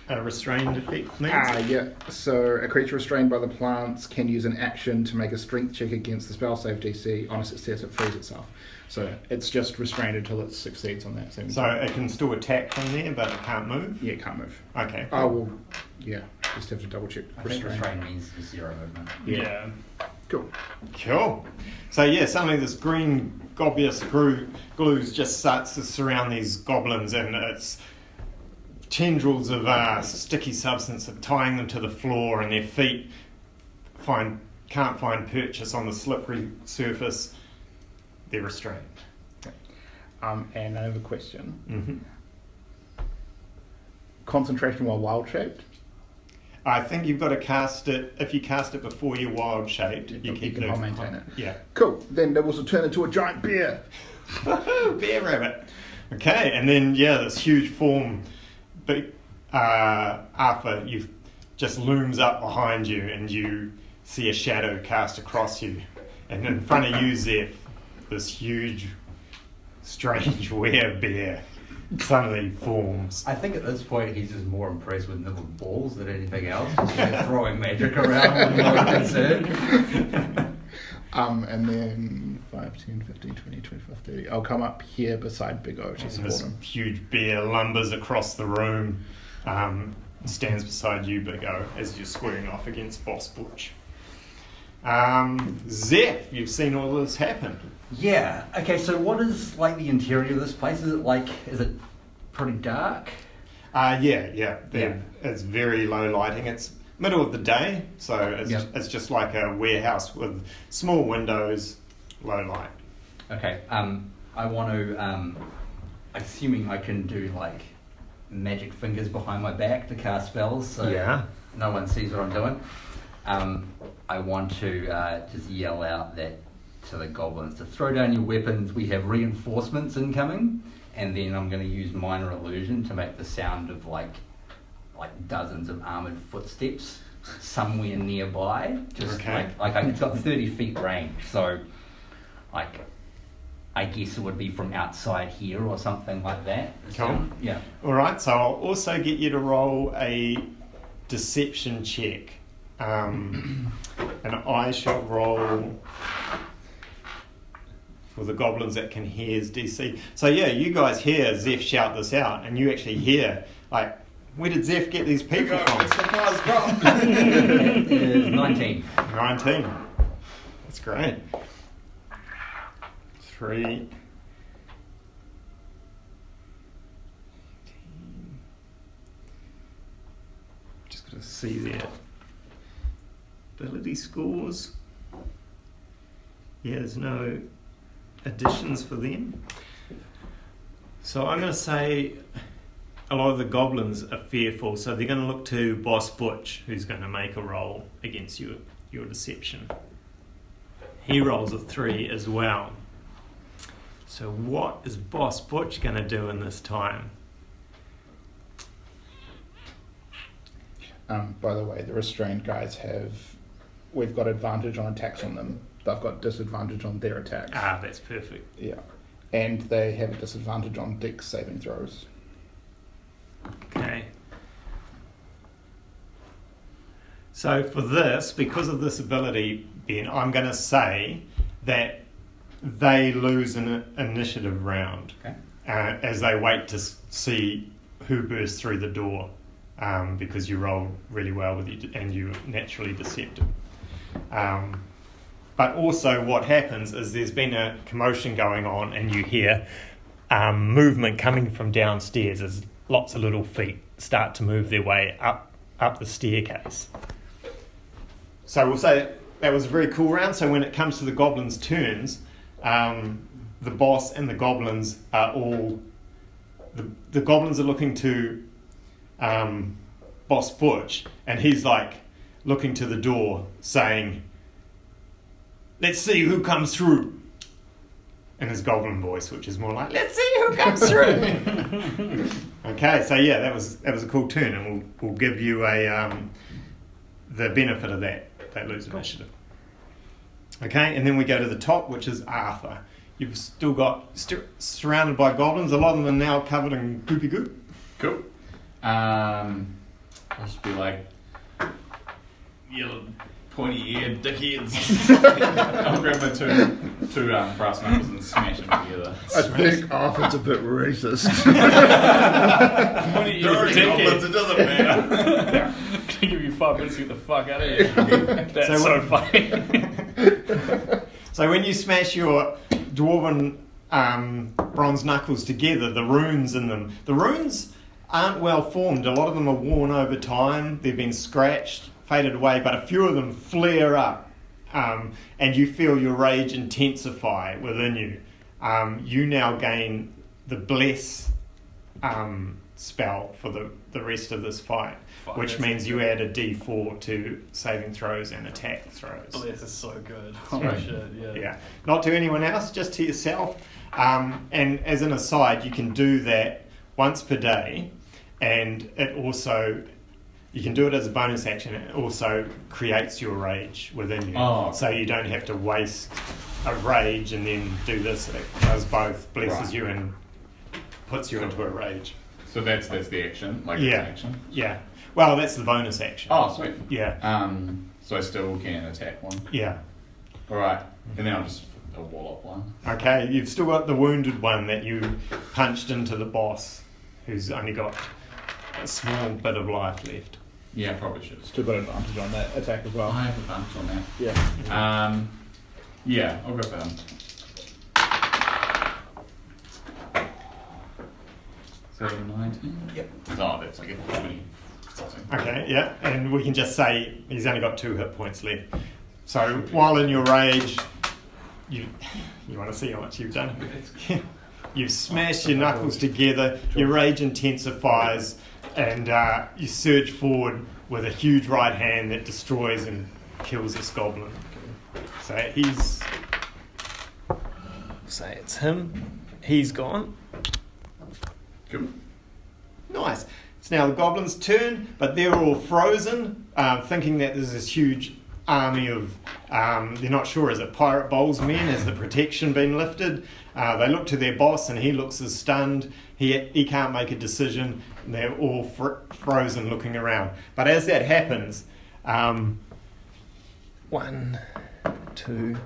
a restrained effect means? Yeah. So a creature restrained by the plants can use an action to make a strength check against the spell save DC. On a success, it frees itself. So it's just restrained until it succeeds on that. So it can still attack from there, but it can't move? Yeah, it can't move. Okay. Oh well. Yeah. Just have to double check. I think restrain means 0 movement. Yeah. Cool. Cool. So yeah, suddenly this green gobulous glue just starts to surround these goblins, and it's tendrils of sticky substance are tying them to the floor, and their feet can't find purchase on the slippery surface. They're restrained. And I have a question. Mm-hmm. Concentration while wild shaped. I think you've got to cast it. If you cast it before you're wild shaped, you keep can maintain it. Yeah. Cool. Then Nibbles will turn into a giant bear. Bear rabbit. Okay, and then this huge form, Arthur, just looms up behind you, and you see a shadow cast across you, and in front of you, Zeph, this huge, strange werebear suddenly forms. I think at this point he's just more impressed with Nibble's balls than anything else. Just throwing magic around when more concerned. And then 5, 10, 15, 20, 25, 30. I'll come up here beside Big O to And support this him. huge bear lumbers across the room, stands beside you, Big O, as you're squaring off against Boss Butch. Zeph, you've seen all this happen. Yeah. Okay. So, what is like the interior of this place? Is it pretty dark? Yeah. It's very low lighting. It's middle of the day, so it's just like a warehouse with small windows, low light. Okay. I want to. Assuming I can do like magic fingers behind my back to cast spells, so Yeah. no one sees what I'm doing. I want to just yell out that to the goblins to throw down your weapons. We have reinforcements incoming, and then I'm going to use minor illusion to make the sound of like dozens of armored footsteps somewhere nearby. Just Okay. it's got 30 feet range, so like I guess it would be from outside here or something like that. Cool. Yeah. All right, so I'll also get you to roll a deception check. And I shall roll for the goblins that can hear his DC. So yeah, you guys hear Zeph shout this out, and you actually hear, like, where did Zeph get these people from? It is 19. 19. That's great. 3. Just got to see their ability scores. Yeah, there's no additions for them. So I'm going to say a lot of the goblins are fearful, so they're going to look to Boss Butch, who's going to make a roll against your deception. He rolls a 3 as well. So what is Boss Butch going to do in this time? By the way, the restrained guys we've got advantage on attacks on them. They've got disadvantage on their attacks. Ah, that's perfect. Yeah. And they have a disadvantage on Dex saving throws. Okay. So for this, because of this ability, Ben, I'm going to say that they lose an initiative round. Okay. As they wait to see who bursts through the door, because you roll really well with you and you're naturally deceptive. But also what happens is there's been a commotion going on and you hear movement coming from downstairs as lots of little feet start to move their way up the staircase. So we'll say that was a very cool round. So when it comes to the goblins' turns, the boss and the goblins are all... The goblins are looking to Boss Butch, and he's like looking to the door saying, "Let's see who comes through," in his goblin voice, which is more like, "Let's see who comes through." Okay, so yeah, that was a cool turn, and we'll give you the benefit of that lose initiative. Okay, and then we go to the top, which is Arthur. You've still got surrounded by goblins. A lot of them are now covered in goopy goop. Cool. I'll just be like, yellow, pointy-eared dickheads. I'll grab my two brass knuckles and smash them together. I think Arthur's a bit racist. Dirty goblins, it doesn't matter. Can give you 5 minutes to get the fuck out of here. That's so funny. So when you smash your dwarven bronze knuckles together, the runes in them, the runes aren't well formed. A lot of them are worn over time. They've been scratched, faded away, but a few of them flare up, and you feel your rage intensify within you. You now gain the bless spell for the rest of this fight, which means you add a d4 to saving throws and attack throws. Bless is so good. Oh shit, yeah. Yeah, not to anyone else, just to yourself. And as an aside, you can do that once per day, and it also, you can do it as a bonus action. It also creates your rage within you, so you don't have to waste a rage and then do this. It does both, blesses you and puts you into a rage. So that's the action, like Yeah. it's an action. Yeah. Well, that's the bonus action. Oh, sweet. Yeah. So I still can attack one. Yeah. All right, and then I'll just wallop one. Okay, you've still got the wounded one that you punched into the boss, who's only got a small bit of life left. Yeah, probably should. Still got advantage on that attack as well. I have advantage on that. Yeah. Yeah, I'll go for him. So 19? Yep. Oh, that's like a 20 something. Okay, yeah, and we can just say he's only got 2 hit points left. So while in your rage, you want to see how much you've done. you smash your knuckles together, your rage intensifies, and you surge forward with a huge right hand that destroys and kills this goblin. So he's... Say it's him. He's gone. Cool. Nice. It's now the goblins' turn, but they're all frozen, thinking that there's this huge army of... they're not sure, is it Pirate Bowl's men? Has the protection been lifted? They look to their boss, and he looks as stunned. He can't make a decision. And they're all frozen looking around. But as that happens... 1, 2,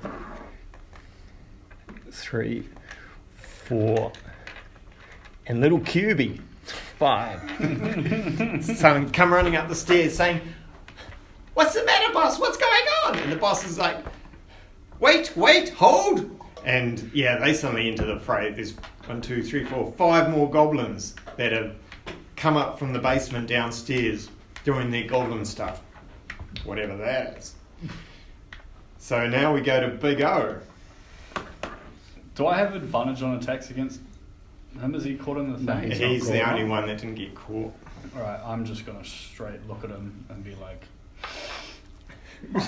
3, 4, and little Cubie, 5. Someone come running up the stairs saying, "What's the matter, boss? What's going on?" And the boss is like, wait, hold. And yeah, they suddenly enter the fray. There's 1, 2, 3, 4, 5 more goblins that have come up from the basement downstairs doing their goblin stuff, whatever that is. So now we go to Big O. Do I have advantage on attacks against him? Is he caught in the thing? He's the only one that didn't get caught. Alright, I'm just gonna straight look at him and be like,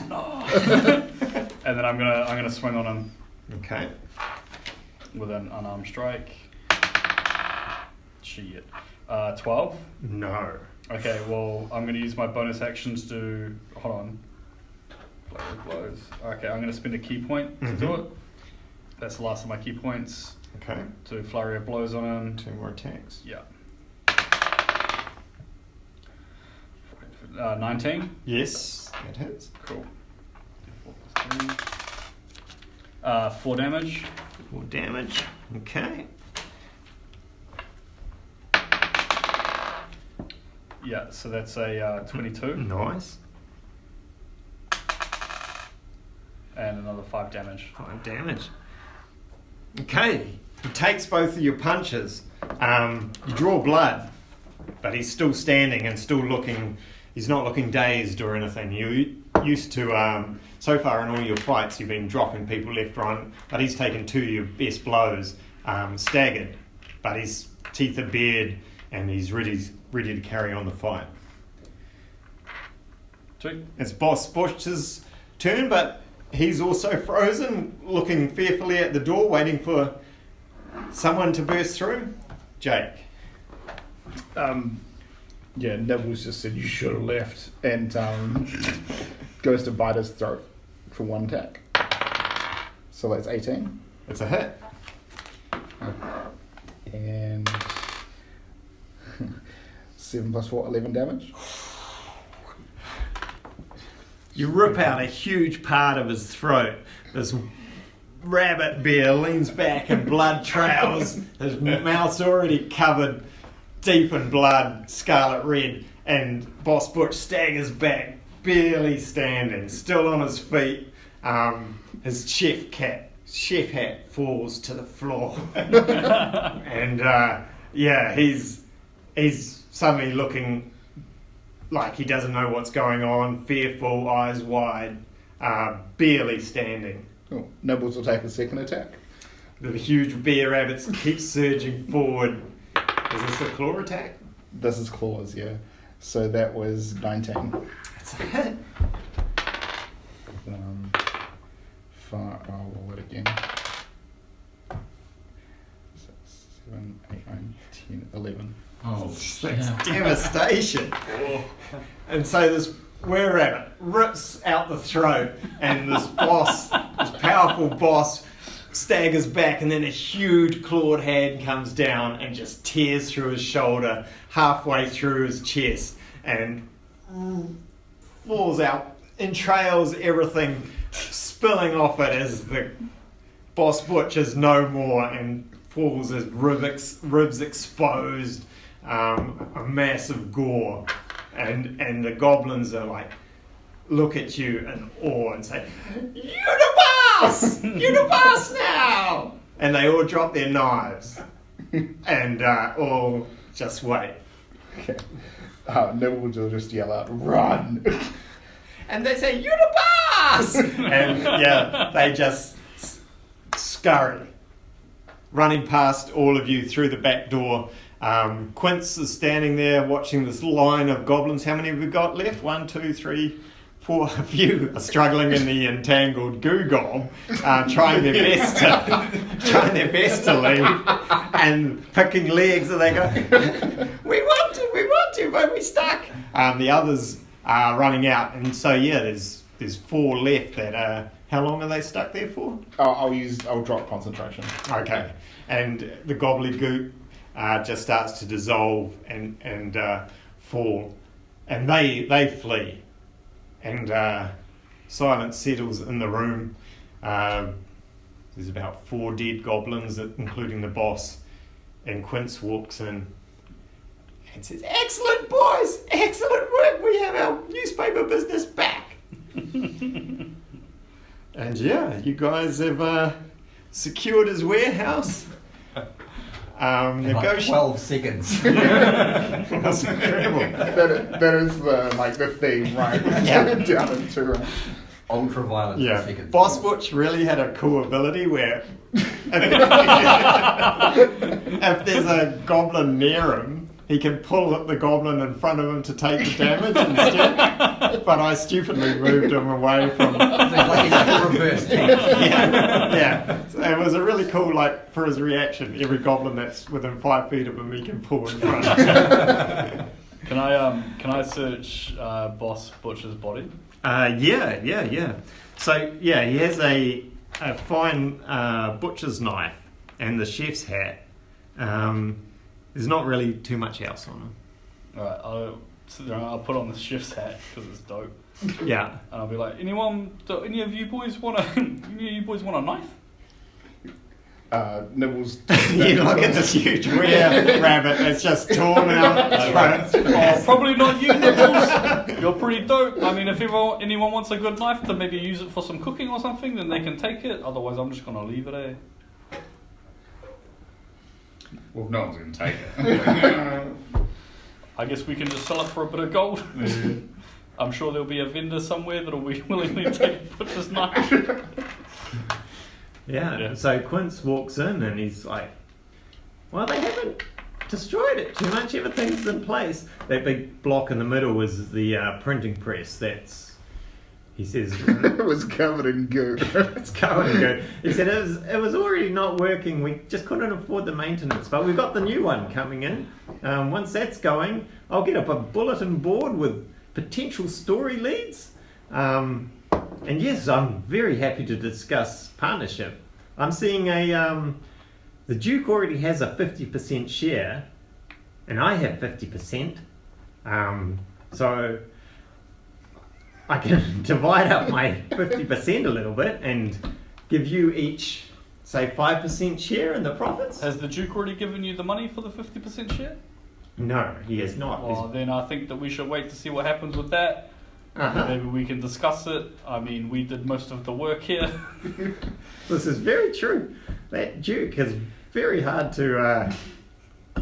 no. And then I'm gonna swing on him. Okay. With an unarmed strike. Shit. 12? No. Okay, well, I'm gonna use my bonus actions to... Hold on. Blows. Okay, I'm gonna spend a key point to do it. That's the last of my key points. Okay. To flurry of blows on him. 2 more attacks. Yeah. 19? Yes, that hits. Cool. 4 damage. 4 damage. Okay. Yeah, so that's a 22. Nice. And another 5 damage. 5 damage. Okay. He takes both of your punches. You draw blood, but he's still standing and still looking. He's not looking dazed or anything. You used to, so far in all your fights, you've been dropping people left, right, but he's taken 2 of your best blows, staggered, but his teeth are bared and he's ready to carry on the fight. Sweet. It's Boss Bush's turn, but he's also frozen, looking fearfully at the door, waiting for someone to burst through. Jake. Yeah, Nibbles just said you should have left, and goes to bite his throat for 1 attack. So that's 18. It's a hit. And 7 plus 4, 11 damage. You rip out a huge part of his throat. This rabbit bear leans back and blood trails. His mouth's already covered deep in blood, scarlet red, and Boss Butch staggers back, barely standing, still on his feet. His chef hat falls to the floor. And yeah, he's suddenly looking like he doesn't know what's going on, fearful, eyes wide, barely standing. Oh, Nibbles will take a second attack. The huge bear rabbits keep surging forward. Is this a claw attack? This is claws, yeah. So that was 19. It's a hit. I'll roll it again. 6, 7, 8, 9, 10, 11. Oh, That's devastation. And so this were rabbit rips out the throat, and this powerful boss, staggers back, and then a huge clawed hand comes down and just tears through his shoulder, halfway through his chest, and falls out, entrails everything, spilling off it as the Boss Butch is no more and falls as ribs exposed, a mass of gore, and the goblins are like, look at you in awe and say, "You're the boss! You're the boss now!" And they all drop their knives and all just wait. Okay. Nibbles will just yell out, "Run!" And they say, "You're the boss!" And yeah, they just scurry. running past all of you through the back door. Quince is standing there watching this line of goblins. How many have we got left? 1, 2, 3, 4. A few are struggling in the entangled goo gob, trying their best to leave, and picking legs, and they go, we want to, but we're stuck. The others are running out, and so yeah, there's 4 left that how long are they stuck there for? I'll drop concentration. Okay, and the gobbledygook just starts to dissolve and fall, and they flee, and silence settles in the room. There's about 4 dead goblins, including the boss, and Quince walks in and says, "Excellent, boys! Excellent work! We have our newspaper business back." And yeah, you guys have secured his warehouse. In like 12 seconds. That's incredible. That is the theme, right? Yeah. Down into Ultra violence Yeah, in seconds. Boss Butch really had a cool ability where if there's a goblin near him, he can pull the goblin in front of him to take the damage instead. But I stupidly moved him away from. It's like he's like a reverse team. Yeah. So it was a really cool, like, for his reaction. Every goblin that's within 5 feet of him, he can pull in front. Can I search Boss Butcher's body? Yeah. So yeah, he has a fine butcher's knife and the chef's hat. There's not really too much else on him. Alright, I'll put on the chef's hat because it's dope. Yeah. And I'll be like, any of you boys want a knife? Nibbles. You look at this huge rare rabbit that's just torn out. Oh, probably not you, Nibbles. You're pretty dope. I mean, if anyone wants a good knife to maybe use it for some cooking or something, then they can take it. Otherwise, I'm just gonna leave it, eh? Well, no one's going to take it. I guess we can just sell it for a bit of gold. I'm sure there'll be a vendor somewhere that'll be willingly take Butcher's knife. Yeah. So Quince walks in and he's like, "Well, they haven't destroyed it too much. Everything's in place." That big block in the middle is the printing press. He says, It was covered in goo. it's covered in goo. He said it was already not working. We just couldn't afford the maintenance, but we've got the new one coming in. Once that's going, I'll get up a bulletin board with potential story leads. And yes, I'm very happy to discuss partnership. I'm seeing the Duke already has a 50% share, and I have 50%. So I can divide up my 50% a little bit and give you each, say, 5% share in the profits. Has the Duke already given you the money for the 50% share? No, he has not. Well, then I think that we should wait to see what happens with that. Maybe we can discuss it. I mean, we did most of the work here. This is very true. That Duke is very hard to...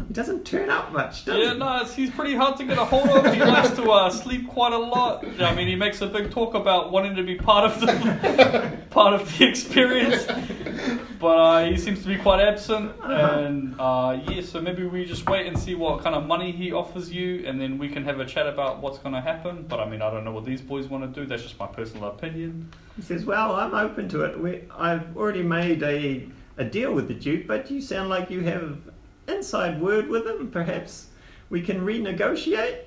he doesn't turn up much, does he? Yeah, no, he's pretty hard to get a hold of. He likes to sleep quite a lot. I mean, he makes a big talk about wanting to be part of the experience, but he seems to be quite absent. And so maybe we just wait and see what kind of money he offers you, and then we can have a chat about what's going to happen. But I mean, I don't know what these boys want to do. That's just my personal opinion. He says, "Well, I'm open to it. I've already made a deal with the Duke, but you sound like you have inside word with him. Perhaps we can renegotiate."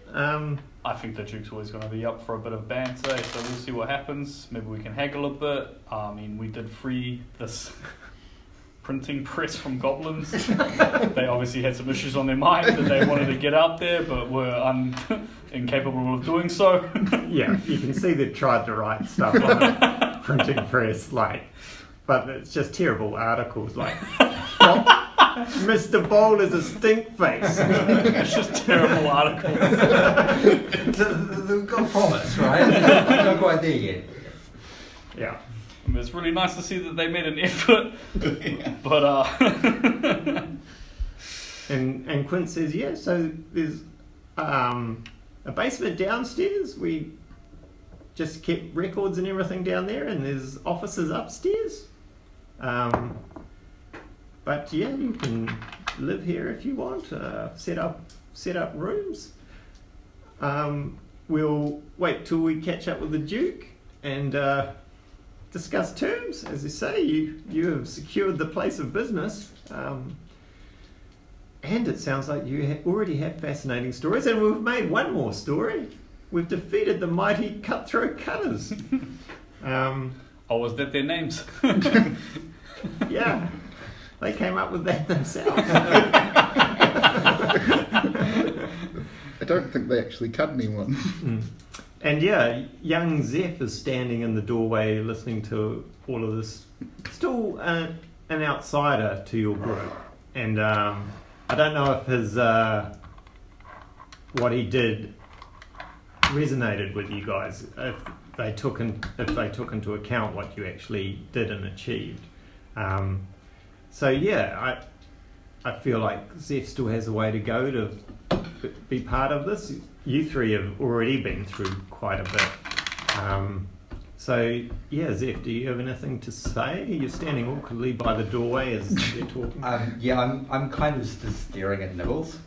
I think the Duke's always going to be up for a bit of banter, so we'll see what happens. Maybe we can haggle a bit. I mean, we did free this printing press from goblins. They obviously had some issues on their mind that they wanted to get out there, but were incapable of doing so. Yeah, you can see they've tried to write stuff on the printing press, but it's just terrible articles like, "Mr. Bowl is a stink face." It's just terrible articles. They've got promise, right? They're not quite there yet. Yeah. I mean, it's really nice to see that they made an effort, but And Quint says, yeah, so there's a basement downstairs. We just kept records and everything down there, and there's offices upstairs. But But yeah, you can live here if you want. Set up rooms. We'll wait till we catch up with the Duke and discuss terms. As you say, you have secured the place of business. And it sounds like you already have fascinating stories, and we've made one more story. We've defeated the mighty cutthroat cutters. Was that their names? Yeah, they came up with that themselves. I don't think they actually cut anyone. And yeah, young Zeph is standing in the doorway listening to all of this. Still an outsider to your group. And I don't know if his what he did resonated with you guys, if they took into account what you actually did and achieved. So yeah, I feel like Zeph still has a way to go to be part of this. You three have already been through quite a bit. So yeah, Zeph, do you have anything to say? You're standing awkwardly by the doorway as they're talking. I'm kind of just staring at Nibbles.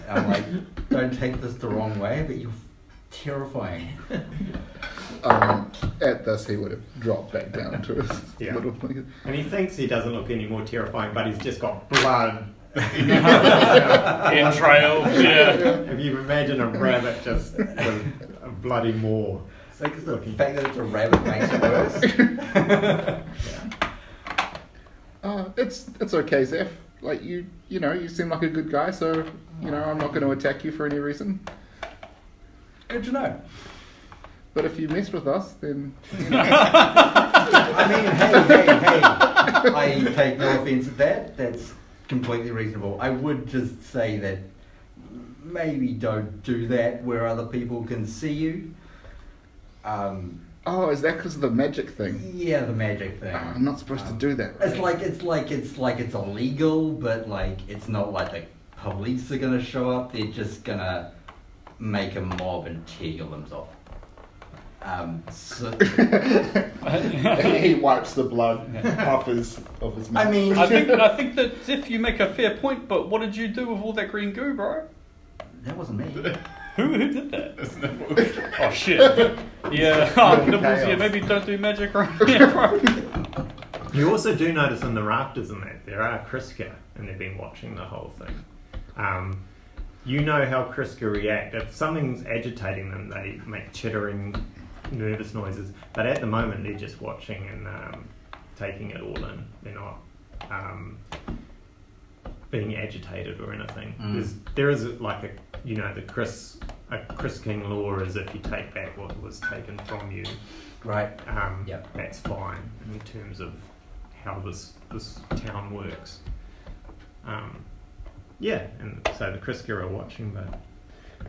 I'm like, don't take this the wrong way, but you're terrifying. At this, he would have dropped back down into his little thing. And he thinks he doesn't look any more terrifying, but he's just got blood. Entrails, yeah. If you imagine a rabbit just with a bloody maw. So the fact that it's a rabbit makes it worse. It's okay, Zeph. Like you seem like a good guy, so I'm not going to attack you for any reason. Good to know. But if you mess with us, then I mean, hey. I take no offence at that. That's completely reasonable. I would just say that maybe don't do that where other people can see you. is that because of the magic thing? Yeah, the magic thing. I'm not supposed to do that. Right? It's illegal, but it's not like the police are gonna show up. They're just gonna make a mob and tear themselves. He wipes the blood off his mouth. I mean, I think that if you make a fair point, but what did you do with all that green goo, bro? that wasn't me. Who did that? Oh shit. Yeah. Nibbles, yeah, maybe don't do magic right here, bro. You also do notice in the rafters and that there are Kriska, and they've been watching the whole thing. You know how Kriska react. If something's agitating them, they make chittering, nervous noises. But at the moment, they're just watching and taking it all in. They're not being agitated or anything. There is like a Chris King law is if you take back what was taken from you. Right. That's fine in terms of how this town works. And so the Kriska are watching, but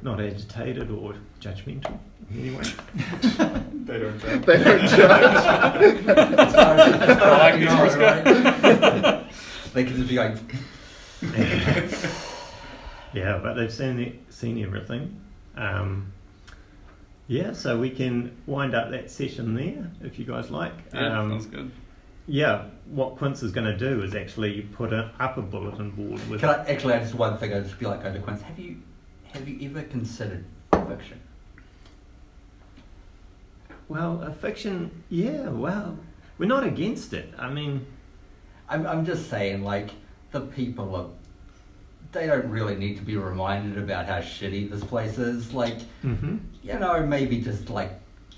not agitated or judgmental anyway. They don't judge. As far as I like these Kriska. right? They can just be like, Yeah, but they've seen everything. So we can wind up that session there if you guys like. Yeah, sounds good. Yeah, what Quince is going to do is actually put up a bulletin board with. can I just one thing? I'd just be like, Quince, have you ever considered fiction? Well, a fiction, well, we're not against it. I mean, I'm just saying, the people they don't really need to be reminded about how shitty this place is. Maybe just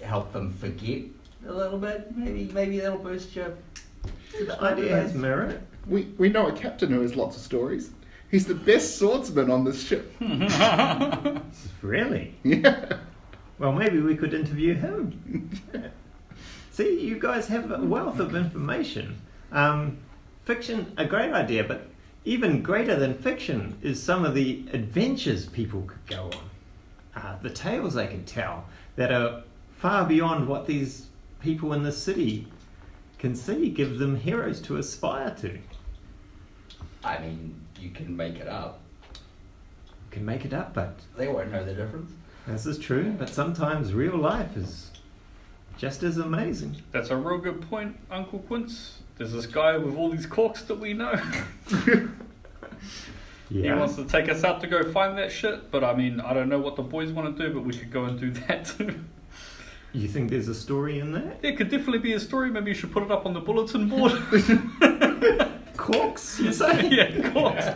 help them forget a little bit. Maybe that'll boost your. the idea has merit. We know a captain who has lots of stories. He's the best swordsman on this ship. Really? Yeah. Well, maybe we could interview him. See, you guys have a wealth of information. Fiction, a great idea, but even greater than fiction is some of the adventures people could go on. The tales they can tell that are far beyond what these people in the city can see, give them heroes to aspire to. I mean, you can make it up. You can make it up, but They won't know the difference. this is true. But sometimes real life is just as amazing. That's a real good point, Uncle Quince. There's this guy with all these corks that we know. He wants to take us out to go find that shit, but I mean, I don't know what the boys want to do, but we could go and do that too. You think there's a story in that? It could definitely be a story. Maybe you should put it up on the bulletin board. Corks, you say? Yeah, corks.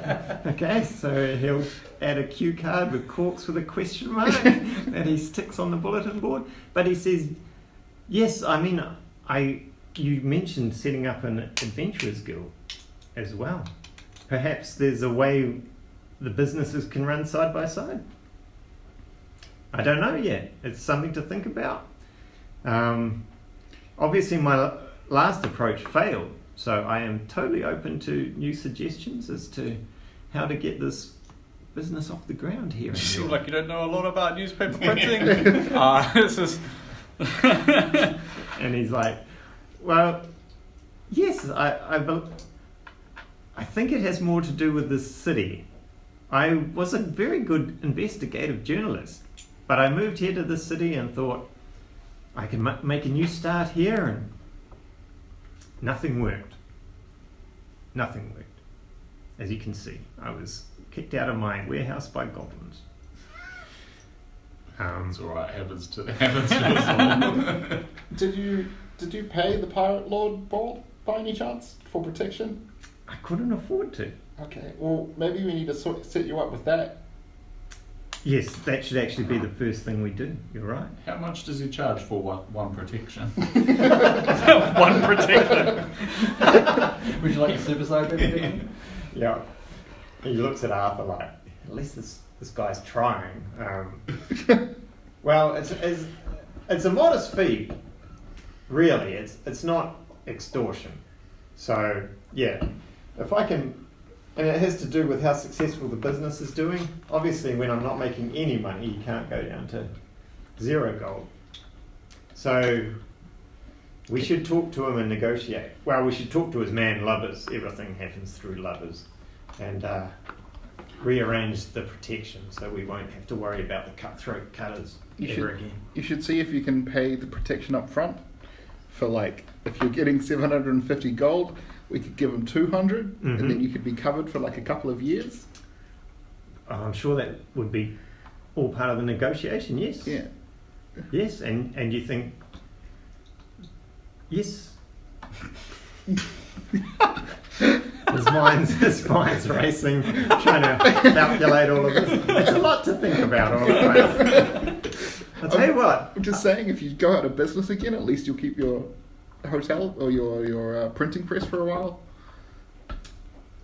Okay, so he'll add a cue card with corks with a question mark that he sticks on the bulletin board. But he says, yes, I mean, you mentioned setting up an adventurers guild as well. Perhaps there's a way the businesses can run side by side. I don't know yet. It's something to think about. Obviously, my last approach failed, so I am totally open to new suggestions as to how to get this business off the ground here. You seem like you don't know a lot about newspaper printing. This is. And he's like, well, yes, I think it has more to do with this city. I was a very good investigative journalist, but I moved here to this city and thought I can make a new start here, and nothing worked. Nothing worked. As you can see, I was kicked out of my warehouse by goblins. It's alright, happens to us all. Did you pay the Pirate Lord Bold by any chance for protection? I couldn't afford to. Okay, well maybe we need to set you up with that. Yes, that should actually be the first thing we do. You're right. How much does he charge for one protection? One protection. Would you like a superside baby? Yeah. He looks at Arthur like, at least this guy's trying. Well, it's a modest fee. Really, it's not extortion. So yeah, if I can. And it has to do with how successful the business is doing. Obviously, when I'm not making any money, you can't go down to 0 gold. So we should talk to him and negotiate. Well, we should talk to his man Lubbers. Everything happens through Lubbers. And rearrange the protection so we won't have to worry about the cutthroat cutters again. You should see if you can pay the protection up front. For like, if you're getting 750 gold, we could give them 200, and then you could be covered for like a couple of years. I'm sure that would be all part of the negotiation, yes. Yeah. Yes, and you think, yes. His mind's racing, trying to calculate all of this. It's a lot to think about all at once. I'll tell you what. I'm just saying, if you go out of business again, at least you'll keep your hotel or your printing press for a while.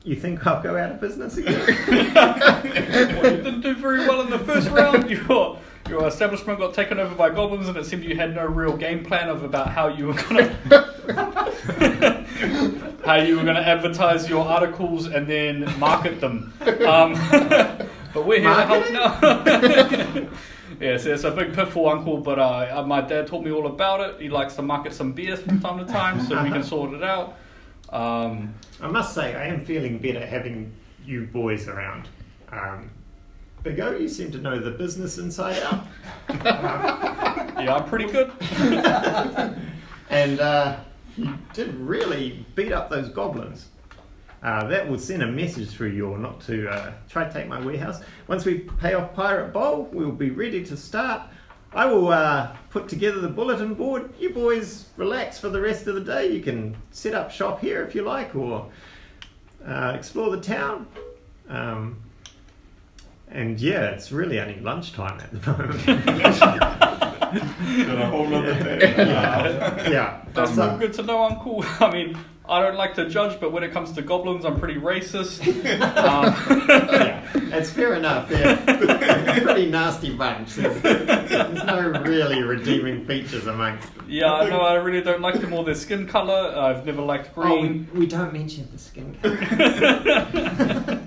You think I'll go out of business again? Well, you didn't do very well in the first round. Your establishment got taken over by goblins, and it seemed you had no real game plan about how you were gonna advertise your articles and then market them. But we're here to help now. Yes, it's a big pitfall, Uncle, but my dad taught me all about it. He likes to market some beers from time to time, so we can sort it out. I must say, I am feeling better having you boys around. Big O, you seem to know the business inside out. Yeah, I'm pretty good. And you did really beat up those goblins. That will send a message through YORE not to try to take my warehouse. Once we pay off Pirate Bowl, we'll be ready to start. I will put together the bulletin board. You boys relax for the rest of the day. You can set up shop here if you like, or explore the town. And yeah, it's really only lunchtime at the moment. Got a whole lot of that. Yeah. That's all good to know, Uncle. I mean, I don't like to judge, but when it comes to goblins, I'm pretty racist. Yeah, it's fair enough. They're a pretty nasty bunch. There's no really redeeming features amongst them. Yeah, I know. I really don't like them or their skin colour. I've never liked green. We don't mention the skin colour.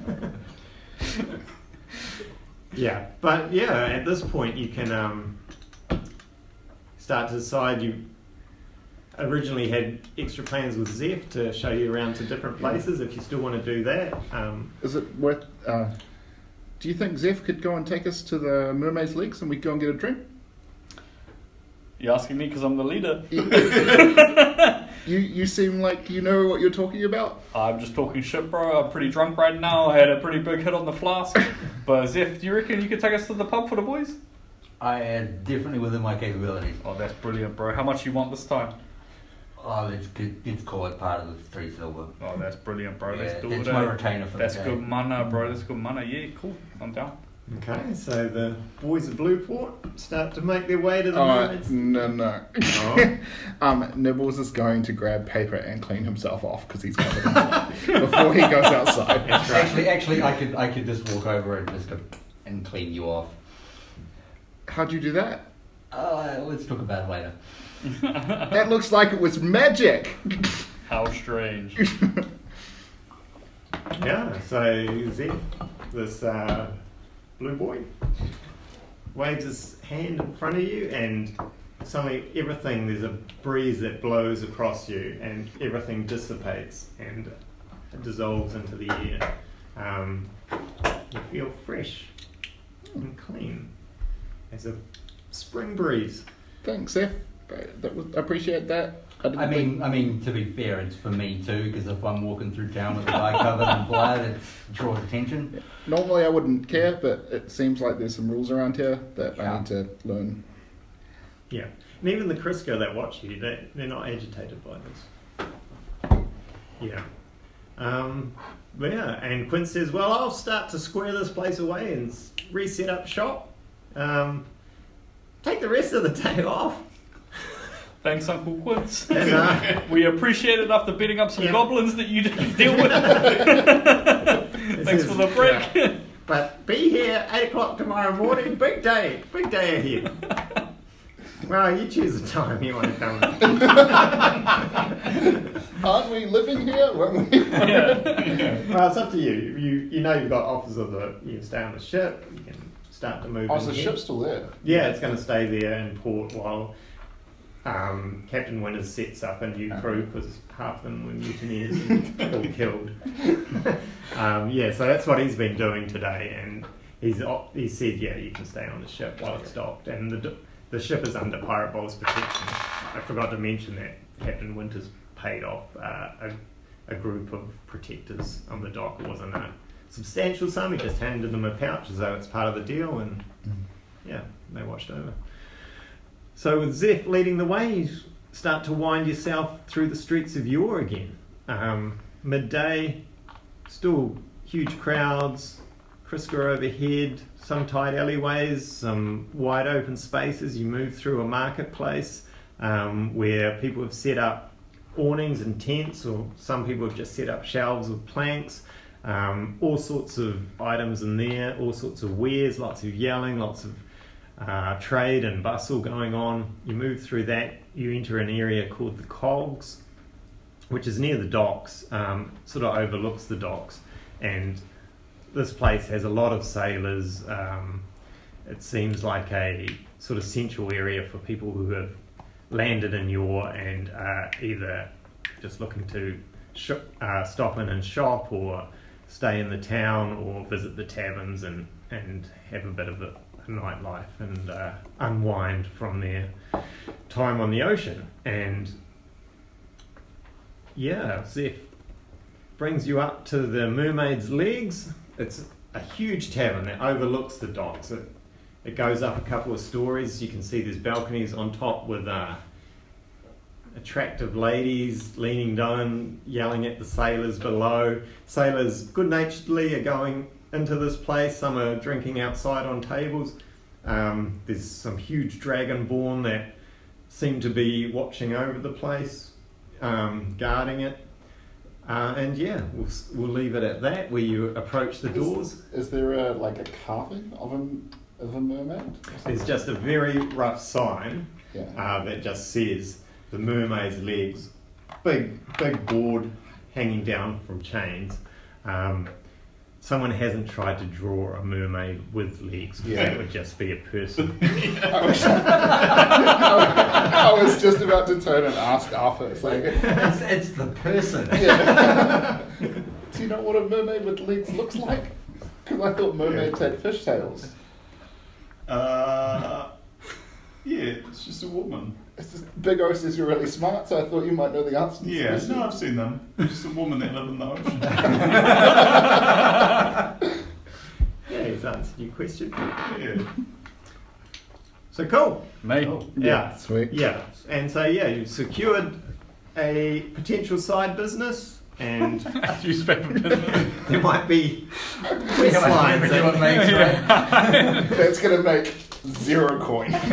Yeah, but yeah, at this point you can start to decide. You originally had extra plans with Zeph to show you around to different places if you still want to do that. Is it worth... do you think Zeph could go and take us to the Mermaid's Legs and we go and get a drink? You asking me because I'm the leader? You seem like you know what you're talking about. I'm just talking shit, bro. I'm pretty drunk right now. I had a pretty big hit on the flask. But Zeph, do you reckon you could take us to the pub for the boys? I am definitely within my capabilities. Oh, that's brilliant, bro. How much you want this time? Oh, let's call it part of the 3 silver. Oh, that's brilliant, bro. Yeah, Let's do that's it. my retainer for That's the good game. mana, bro. That's good mana. Yeah, cool. I'm down. Okay, so the boys of Blueport start to make their way to the Oh, mermaids. no. Oh. Nibbles is going to grab paper and clean himself off because he's covered in blood before he goes outside. Actually, I could just walk over and just go and clean you off. How'd you do that? Let's talk about it later. That looks like it was magic. How strange. Yeah, so Zeph, this blue boy, waves his hand in front of you, and suddenly there's a breeze that blows across you, and everything dissipates and dissolves into the air. You feel fresh and clean as a spring breeze. Thanks, Seth. I appreciate that. I mean, to be fair, it's for me too, because if I'm walking through town with a guy covered in blood, it draws attention. Normally I wouldn't care, but it seems like there's some rules around here that I Yeah. need to learn. Yeah, and even the Crisco that watch you, they're not agitated by this. Yeah. But yeah, and Quinn says, well, I'll start to square this place away and reset up shop. Take the rest of the day off. Thanks, Uncle Quince. And, We appreciate it after beating up some Yeah. goblins that you didn't deal with. Thanks for the break. Yeah. But be here 8 o'clock tomorrow morning. Big day ahead. Well, you choose the time you want to come. Aren't we living here? Weren't we? Well, it's up to you. You know you've got offers of you can stay on the ship. You can start to move. Oh, in so the here. ship's still there? Yeah, it's going to stay there in port while Captain Winters sets up a new crew because half of them were mutineers and all killed. Yeah, so that's what he's been doing today, and he said, yeah, you can stay on the ship while it's docked, and the ship is under Pirate Bowl's protection. I forgot to mention that Captain Winters paid off a group of protectors on the dock. It wasn't a substantial sum, he just handed them a pouch as though it's part of the deal, and yeah, they watched over. So with Zeph leading the way, you start to wind yourself through the streets of YORE again. Midday, still huge crowds, Crisco overhead, some tight alleyways, some wide open spaces. You move through a marketplace where people have set up awnings and tents, or some people have just set up shelves of planks. All sorts of items in there, all sorts of wares, lots of yelling, lots of trade and bustle going on. You move through that, you enter an area called the Cogs, which is near the docks, sort of overlooks the docks, and this place has a lot of sailors. It seems like a sort of central area for people who have landed in YORE and either just looking to stop in and shop, or stay in the town, or visit the taverns and have a bit of a nightlife and unwind from their time on the ocean. And yeah, Zeph brings you up to the Mermaid's Legs. It's a huge tavern that overlooks the docks. It goes up a couple of stories. You can see there's balconies on top with attractive ladies leaning down, yelling at the sailors below. Sailors good-naturedly are going into this place. Some are drinking outside on tables. There's some huge dragonborn that seem to be watching over the place, guarding it. And yeah, we'll leave it at that, where you approach the doors. Is there a carving of a mermaid? There's just a very rough sign Yeah. that just says the Mermaid's Legs. Big board hanging down from chains. Someone hasn't tried to draw a mermaid with legs. Yeah. That would just be a person. I was just about to turn and ask Arthur. It's like, It's the person. yeah. Do you know what a mermaid with legs looks like? Because I thought mermaids had fish tails. Yeah, it's just a woman. It's just, Big O says you're really smart, so I thought you might know the answer to this Yeah, question. no, I've seen them. It's just a woman that lives in the ocean. Yeah, he's answered your question. Yeah. So cool. Me. Yeah. Sweet. Yeah. And so yeah, you've secured a potential side business, and Newspaper business. there might be Yeah, quest like lines. everyone makes, right? That's going to make 0 coin.